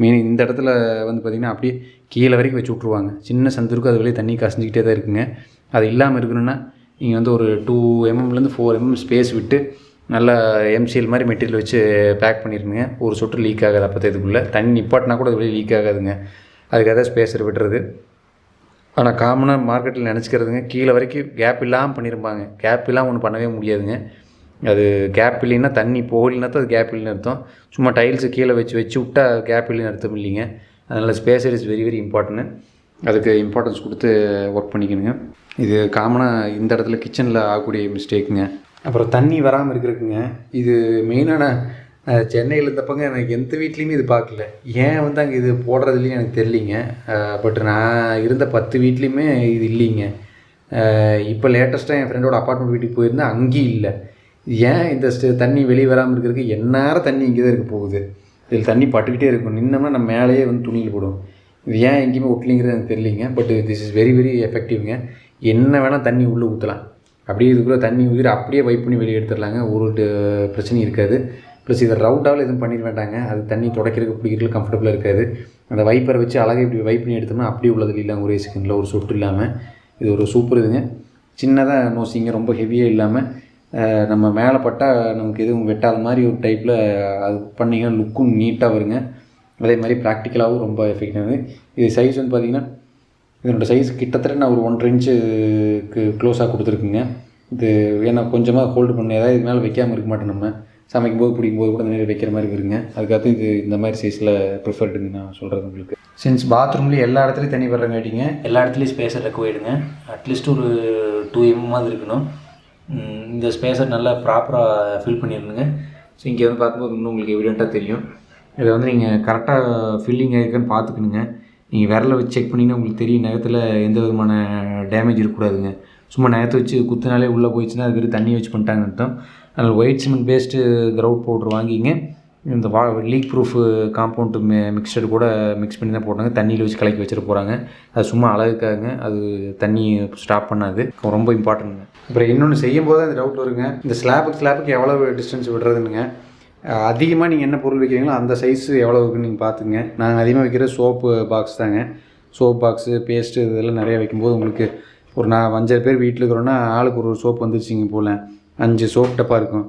மெயின் இந்த இடத்துல வந்து பார்த்திங்கன்னா அப்படியே கீழே வரைக்கும் வச்சு விட்ருவாங்க. சின்ன சந்துருக்கு அது வெளியே தண்ணி கசிஞ்சிக்கிட்டே தான் இருக்குங்க. அது இல்லாமல் இருக்கணும்னா நீங்கள் வந்து ஒரு 2 mmலேருந்து 4 mm ஸ்பேஸ் விட்டு நல்லா எம்சிஎல் மாதிரி மெட்டீரியல் வச்சு பேக் பண்ணிடுங்க. ஒரு சொட்டு லீக் ஆகாது. அப்போ இதுக்குள்ளே தண்ணி நிப்பாட்டினா கூட அது வெளியே லீக் ஆகாதுங்க. அதுக்காக தான் ஸ்பேஸர் விடுறது. ஆனால் காமனாக மார்க்கெட்டில் நினச்சிக்கிறதுங்க கீழே வரைக்கும் கேப் இல்லாமல் பண்ணியிருப்பாங்க. கேப் இல்லாமல் ஒன்று பண்ணவே முடியாதுங்க. அது கேப் இல்லைன்னா தண்ணி போகலின்னா தான் அது கேப் இல்லைன்னு அர்த்தம். சும்மா டைல்ஸு கீழே வச்சு விட்டா கேப் இல்லைன்னு அர்த்தம் இல்லைங்க. அதனால் ஸ்பேஸர் இஸ் வெரி இம்பார்ட்டன்ட். அதுக்கு இம்பார்ட்டன்ஸ் கொடுத்து ஒர்க் பண்ணிக்கணுங்க. இது காமனாக இந்த இடத்துல கிச்சனில் ஆகக்கூடிய மிஸ்டேக்குங்க. அப்புறம் தண்ணி வராமல் இருக்கிறதுக்குங்க இது மெயினான சென்னையில் இருந்தப்பங்க எனக்கு எந்த வீட்லேயுமே இது பார்க்கல. ஏன் வந்து அங்கே இது போடுறதுலையும் எனக்கு தெரியலிங்க. பட் நான் இருந்த 10 வீட்லேயுமே இது இல்லைங்க. இப்போ லேட்டஸ்ட்டாக என் ஃப்ரெண்டோட அப்பார்ட்மெண்ட் வீட்டுக்கு போயிருந்தேன், அங்கேயும் இல்லை. ஏன் இந்த தண்ணி வெளியே வராமல் இருக்கிறதுக்கு எந்நேரம் தண்ணி இங்கே தான் இருக்க போகுது. இதில் தண்ணி பட்டுக்கிட்டே இருக்கும். நின்னோம்னா நம்ம மேலேயே வந்து துணியில் போடும். இது ஏன் எங்கேயுமே ஒட்டலிங்கிறது எனக்கு தெரியலிங்க. பட் திஸ் இஸ் வெரி எஃபெக்டிவ்ங்க. என்ன வேணால் தண்ணி உள்ளே ஊற்றலாம். அப்படியே இதுக்குள்ளே தண்ணி ஊற்றி அப்படியே வைப் பண்ணி வெளியே எடுத்துடலாங்க. ஒரு பிரச்சனையும் இருக்காது. ப்ளஸ் இதை ரவுட்டாவில் எதுவும் பண்ணிட வேண்டாங்க. அது தண்ணி துடைக்கிறதுக்கு பிடிக்கிறதுக்கு கம்ஃபர்டபுளாக இருக்காது. அந்த வைப்பரை வச்சு அழகாக இப்படி வைப் பண்ணி எடுத்தோம்னா அப்படியே உள்ளது இல்லாமல் ஒரே செகண்டில் ஒரு சொட்டு இல்லாமல் இது ஒரு சூப்பர் இதுங்க. சின்னதாக நோசிங்க, ரொம்ப ஹெவியாக இல்லாமல் நம்ம மேலே பட்டால் நமக்கு எதுவும் வெட்டாத மாதிரி ஒரு டைப்பில் அது பண்ணிங்கன்னா லுக்கும் நீட்டாக வருங்க. அதே மாதிரி ப்ராக்டிக்கலாகவும் ரொம்ப எஃபெக்டிவாக. இது சைஸ் வந்து பார்த்திங்கன்னா இதனோட சைஸ் கிட்டத்தட்ட நான் ஒரு 1.5 இன்ச்சுக்கு க்ளோஸாக கொடுத்துருக்குங்க. இது ஏன்னா கொஞ்சமாக ஹோல்டு பண்ண ஏதாவது இது மேலே வைக்காமல் இருக்க மாட்டோம். நம்ம சமைக்கும்போது பிடிக்கும்போது கூட நிறைய வைக்கிற மாதிரி இருக்குங்க. அதுக்காக இது இந்த மாதிரி சைஸில் ப்ரிஃபர்டுங்க நான் சொல்கிறது உங்களுக்கு. சின்ஸ் பாத்ரூம்லேயும் எல்லா இடத்துலையும் தண்ணி வர்றங்காட்டிங்க எல்லா இடத்துலையும் ஸ்பேஸர் ரெக்குவைடுங்க. அட்லீஸ்ட் ஒரு 2 mm இருக்கணும். இந்த ஸ்பேஸர் நல்லா ப்ராப்பராக ஃபில் பண்ணிடணுங்க. ஸோ இங்கே வந்து பார்க்கும்போது இன்னும் உங்களுக்கு எவிடெண்ட்டாக தெரியும். இதை வந்து நீங்கள் கரெக்டாக ஃபில்லிங் ஆகிருக்குன்னு பார்த்துக்கணுங்க. நீங்கள் விரலை வச்சு செக் பண்ணிங்கன்னா உங்களுக்கு தெரியும் நகத்தில் எந்த விதமான டேமேஜ் இருக்கக்கூடாதுங்க. சும்மா நகத்தை வச்சு குத்துனாலே உள்ளே போயிடுச்சுன்னா அதுக்கு தண்ணி வச்சு பண்ணிட்டாங்கன்னு அர்த்தம். அதனால் white cement based crowd powder வாங்கிங்க. இந்த லீக் ப்ரூஃப் காம்பவுண்ட் மிக்சர் கூட மிக்ஸ் பண்ணி தான் போட்டாங்க. தண்ணியில் வச்சு கலக்கி வச்சுட்டு போகிறாங்க. அது சும்மா அழகுக்காக, அது தண்ணி ஸ்டாப் பண்ணாது. ரொம்ப இம்பார்ட்டன்ட்ங்க. அப்புறம் இன்னொன்று செய்யும் போது அந்த டவுட் வருங்க, இந்த ஸ்லாப்புக்கு எவ்வளோ டிஸ்டன்ஸ் விடுறதுன்னுங்க. அதிகமாக நீங்கள் என்ன பொருள் வைக்கிறீங்களோ அந்த சைஸு எவ்வளோ இருக்குன்னு நீங்கள் பார்த்துங்க. நாங்கள் அதிகமாக வைக்கிற சோப்பு பாக்ஸ் தாங்க. சோப் பாக்ஸு, பேஸ்ட்டு இதெல்லாம் நிறையா வைக்கும்போது உங்களுக்கு ஒரு 5 பேர் வீட்டில் இருக்கிறோன்னா ஆளுக்கு ஒரு சோப் வந்துருச்சிங்க போல் 5 சோப் டப்பா இருக்கும்.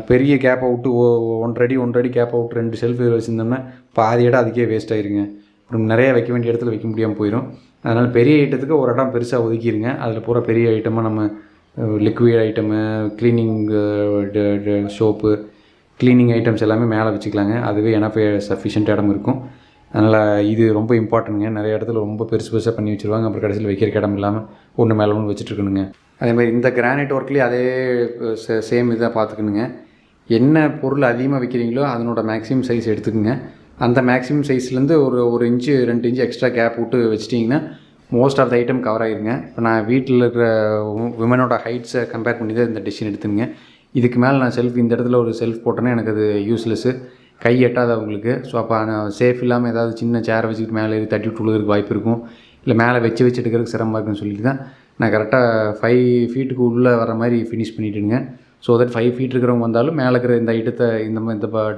பெரிய கேப் அவுட்டு 1.5 அடி கேப் அவுட் 2 ஷெல்ஃப் வச்சுருந்தோம்னா பாதி இடம் அதுக்கே வேஸ்ட் ஆகிருங்க. அப்புறம் நிறையா வைக்க வேண்டிய இடத்துல வைக்க முடியாமல் போயிடும். அதனால் பெரிய ஐட்டத்துக்கு ஒரு இடம் பெருசாக ஒதுக்கிடுங்க. அதில் பூரா பெரிய ஐட்டமாக நம்ம liquid item, cleaning soap, cleaning items எல்லாமே மேலே வச்சுக்கலாங்க. அதுவே எனஃப் சஃபிஷியன்ட் இடம் இருக்கும். அதனால் இது ரொம்ப இம்பார்ட்டன்ட்ங்க. நிறைய இடத்துல ரொம்ப பெருசாக பண்ணி வச்சுருவாங்க. அப்புறம் கடைசியில் வைக்கிற இடம் இல்லாமல் ஒன்று மேலே ஒன்று வச்சுட்ருக்கணுங்க. அதேமாதிரி இந்த கிரானைட் ஒர்க்லேயும் அதே சேம் இதாக பார்த்துக்கணுங்க. என்ன பொருள் அதிகமாக வைக்கிறீங்களோ அதனோட மேக்ஸிமம் சைஸ் எடுத்துக்கோங்க. அந்த மேக்ஸிமம் சைஸ்லேருந்து ஒரு இன்ச்சு 2 இன்ச்சு எக்ஸ்ட்ரா கேப் விட்டு வச்சிட்டிங்கன்னா most of the item cover ஆகிருங்க. இப்போ நான் வீட்டில் இருக்கிற விமனோட ஹைட்ஸை கம்பேர் பண்ணி தான் இந்த டிசிஷன் எடுத்துங்க. இதுக்கு மேலே நான் இந்த இடத்துல ஒரு செல்ஃப் போட்டேன்னா எனக்கு அது யூஸ்லெஸ்ஸு, கை எட்டாது அவங்களுக்கு. ஸோ அப்போ நான் சேஃப் இல்லாமல் ஏதாவது சின்ன சேரை வச்சுக்கிட்டு மேலே ஏறி தட்டி விட்டுறதுக்கு வாய்ப்பு இருக்கும். இல்லை மேலே வச்சு எடுக்கிறதுக்கு சிரமமாக இருக்குன்னு சொல்லிட்டு தான் நான் கரெக்டாக 5 ஃபீட்டுக்கு உள்ளே வர மாதிரி ஃபினிஷ் பண்ணிவிட்டுங்க. ஸோ தட் 5 ஃபீட் இருக்கிறவங்க வந்தாலும் மேலே இருக்கிற இந்த ஐட்டத்தை இந்த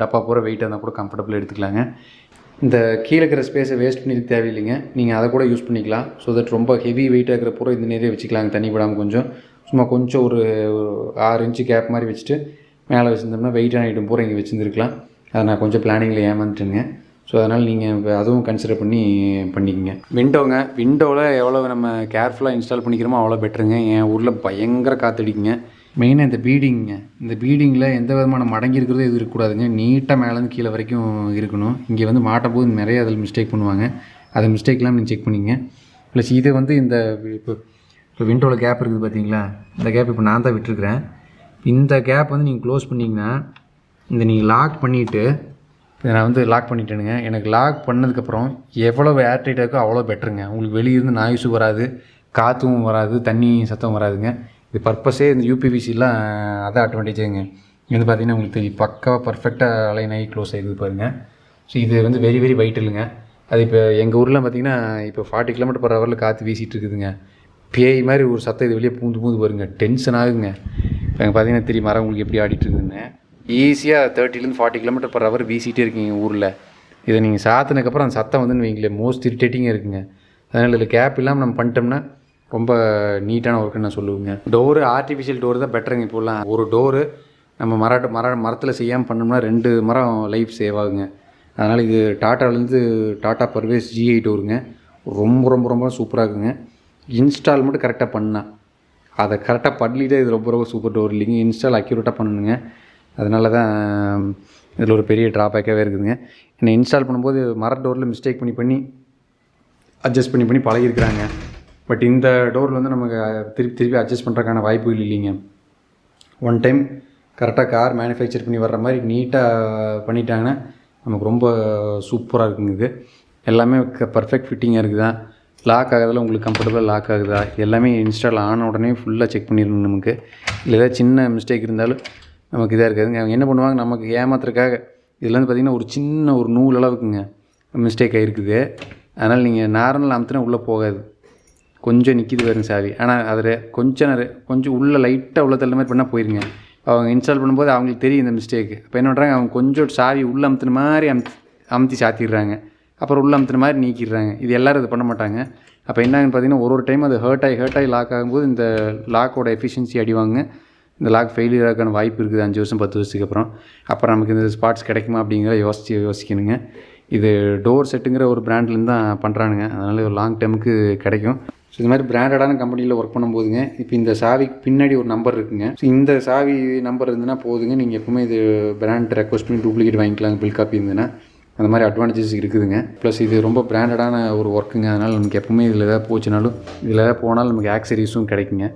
டப்பா பூரா வெயிட் இருந்தால் கூட கம்ஃபர்டபுளாக எடுத்துக்கலாங்க. இந்த கீழே இருக்கிற ஸ்பேஸை வேஸ்ட் பண்ணி தேவையில்லைங்க. நீங்கள் அதை கூட யூஸ் பண்ணிக்கலாம். ஸோ தட் ரொம்ப ஹெவி வெயிட்டாக இருக்கிற பூரா இந்த நிறைய வச்சுக்கலாங்க. தண்ணி விடாமல் கொஞ்சம் சும்மா கொஞ்சம் ஒரு 6 இன்ச்சு கேப் மாதிரி வச்சுட்டு மேலே வச்சுருந்தோம்னா வெயிட்டான ஐட்டம் பூரா இங்கே வச்சுருந்துருக்கலாம். அதை நான் கொஞ்சம் பிளானிங்கில் ஏமாந்துட்டேங்க. ஸோ அதனால் நீங்கள் அதுவும் கன்சிடர் பண்ணிக்கோங்க. விண்டோவில் எவ்வளோ நம்ம கேர்ஃபுல்லாக இன்ஸ்டால் பண்ணிக்கிறோமோ அவ்வளோ பெட்டருங்க. என் ஊரில் பயங்கர காற்றடிக்குங்க. மெயினாக இந்த பீடிங்கில் எந்த விதமான மடங்கி இருக்கிறதும் எதுவும் இருக்கக்கூடாதுங்க. நீட்டாக மேலேருந்து கீழே வரைக்கும் இருக்கணும். இங்கே வந்து மாட்டும் போது நிறைய அதில் மிஸ்டேக் பண்ணுவாங்க. அதை மிஸ்டேக்லாம் நீங்கள் செக் பண்ணிங்க. ப்ளஸ் இது வந்து இந்த இப்போ விண்டோவில் கேப் இருக்குது பார்த்தீங்களா, இந்த கேப் இப்போ நான் தான் விட்டுருக்குறேன். இந்த கேப் வந்து நீங்கள் க்ளோஸ் பண்ணிங்கன்னா இந்த நீங்கள் லாக் பண்ணிவிட்டு இதை நான் வந்து லாக் பண்ணிட்டேனுங்க. எனக்கு லாக் பண்ணதுக்கப்புறம் எவ்வளோ ஏர்டைட்டாக இருக்கோ அவ்வளோ பெட்டருங்க. உங்களுக்கு வெளியிருந்து நாய்ஸும் வராது, காற்றும் வராது, தண்ணி சத்தம் வராதுங்க. இது பர்பஸே இந்த யூபிவிசிலாம் அதான் அட்வான்டேஜுங்க. இது வந்து பார்த்திங்கன்னா உங்களுக்கு தெரியும், பக்காவாக பர்ஃபெக்டாக அலைன் ஆகி க்ளோஸ் ஆகிடுது பாருங்கள். ஸோ இது வந்து வெரி வெரி வைட்டலுங்க. அது இப்போ எங்கள் ஊரில் பார்த்திங்கன்னா இப்போ 40 km/h காற்று வீசிகிட்டு இருக்குதுங்க. பேய் மாதிரி ஒரு சத்தம் இது வெளியே பூந்து பாருங்க, டென்ஷன் ஆகுங்க. இப்போ எங்கள் பார்த்திங்கன்னா தெரியும் மரம் உங்களுக்கு எப்படி ஆடிட்டுருக்குதுன்னு. ஈஸியாக 30 to 40 km/h வீசிகிட்டே இருக்கீங்க ஊரில். இதை நீங்கள் சாத்தினதுக்கப்புறம் அந்த சத்தம் வந்து வைங்களேன் மோஸ்ட் இரிட்டேட்டிங்காக இருக்குங்க. அதனால் இதில் கேப் இல்லாமல் நம்ம பண்ணிட்டோம்னா ரொம்ப நீட்டான ஒர்க்குன்னு நான் சொல்லுவேங்க. டோரு ஆர்டிஃபிஷியல் டோர் தான் பெட்டருங்க. இப்போலாம் ஒரு டோரு நம்ம மரத்தில் செய்யாமல் பண்ணோம்னா 2 மரம் லைஃப் சேவ் ஆகுங்க. அதனால் இது டாட்டாவிலேருந்து டாட்டா பர்வேஸ் GI டோருங்க. ரொம்ப ரொம்ப ரொம்ப சூப்பராக இருக்குங்க. இன்ஸ்டால் மட்டும் கரெக்டாக பண்ணால், அதை கரெக்டாக பண்ணிவிட்டு இது ரொம்ப ரொம்ப சூப்பர் டோர் இல்லைங்க. இன்ஸ்டால் அக்யூரேட்டாக பண்ணணுங்க. அதனால தான் இதில் ஒரு பெரிய ட்ராபேக்காகவே இருக்குதுங்க. என்னை இன்ஸ்டால் பண்ணும்போது மர டோரில் மிஸ்டேக் பண்ணி அட்ஜஸ்ட் பண்ணி பழகிருக்கிறாங்க. பட் இந்த டோரில் வந்து நமக்கு திருப்பி அட்ஜஸ்ட் பண்ணுறதுக்கான வாய்ப்புகள் இல்லைங்க. ஒன் டைம் கரெக்டாக கார் மேனுஃபேக்சர் பண்ணி வர்ற மாதிரி நீட்டாக பண்ணிட்டாங்கன்னா நமக்கு ரொம்ப சூப்பராக இருக்குங்க. இது எல்லாமே பர்ஃபெக்ட் ஃபிட்டிங்காக இருக்குதா, லாக் ஆகுறதுல உங்களுக்கு கம்ஃபர்டபுளாக லாக் ஆகுதா, எல்லாமே இன்ஸ்டால் ஆன உடனே ஃபுல்லாக செக் பண்ணிடணும் நமக்கு. இல்லை ஏதாவது சின்ன மிஸ்டேக் இருந்தாலும் நமக்கு இதாக இருக்காதுங்க. அவங்க என்ன பண்ணுவாங்க, நமக்கு ஏமாத்துறதுக்காக இதில் வந்து பார்த்திங்கன்னா ஒரு சின்ன ஒரு நூல் அளவுக்குங்க மிஸ்டேக் ஆகிருக்குது. அதனால் நீங்கள் நார்மல் அமுத்துனா உள்ளே போகாது, கொஞ்சம் நிற்கிது பாருங்க சாவி. ஆனால் அதில் கொஞ்சம் உள்ளே லைட்டாக உள்ள தள்ள மாதிரி பண்ணால் போயிருங்க. அவங்க இன்ஸ்டால் பண்ணும்போது அவங்களுக்கு தெரியும் இந்த மிஸ்டேக்கு. இப்போ என்ன பண்ணுறாங்க, அவங்க கொஞ்சம் சாவி உள்ளே அமுத்துன மாதிரி அமுத்தி சாத்திடுறாங்க, அப்புறம் உள்ளே அமுத்துன மாதிரி நீக்கிடுறாங்க. இது எல்லோரும் இது பண்ண மாட்டாங்க. அப்போ என்னன்னு பார்த்தீங்கன்னா ஒரு டைம் அது ஹர்ட் ஆகி லாக் ஆகும்போது இந்த லாக்கோட எஃபிஷியன்சி அடிவாங்க. இந்த லாக் ஃபெயிலியர் ஆகான வாய்ப்பு இருக்குது 5 வருஷம் 10 வருஷத்துக்கு அப்புறம் நமக்கு இந்த ஸ்பாட்ஸ் கிடைக்குமா அப்படிங்கிற யோசிக்கணுங்க. இது டோர் செட்டுங்கிற ஒரு பிராண்ட்லேருந்து தான் பண்ணுறானுங்க. அதனால் ஒரு லாங் டேர்முக்கு கிடைக்கும். ஸோ இது மாதிரி பிராண்டடான கம்பெனியில் ஒர்க் பண்ணும்போதுங்க, இப்போ இந்த சாவிக்கு பின்னாடி ஒரு நம்பர் இருக்குங்க. ஸோ இந்த சாவி நம்பர் இருந்துன்னா போதுங்க, நீங்கள் எப்பவுமே இது பிராண்ட் ரெக்வஸ்ட் பண்ணி டூப்ளிகேட் வாங்கிக்கலாங்க. பில் காப்பி இருந்ததுன்னா அந்த மாதிரி அட்வான்டேஜஸ் இருக்குதுங்க. ப்ளஸ் இது ரொம்ப பிராண்டடான ஒரு ஒர்க்குங்க. அதனால் நமக்கு எப்பவுமே இதில் ஏதாவது போச்சுனாலும் இதில் ஏதாவது போனாலும் நமக்கு ஆக்சரிஸும் கிடைக்குங்க.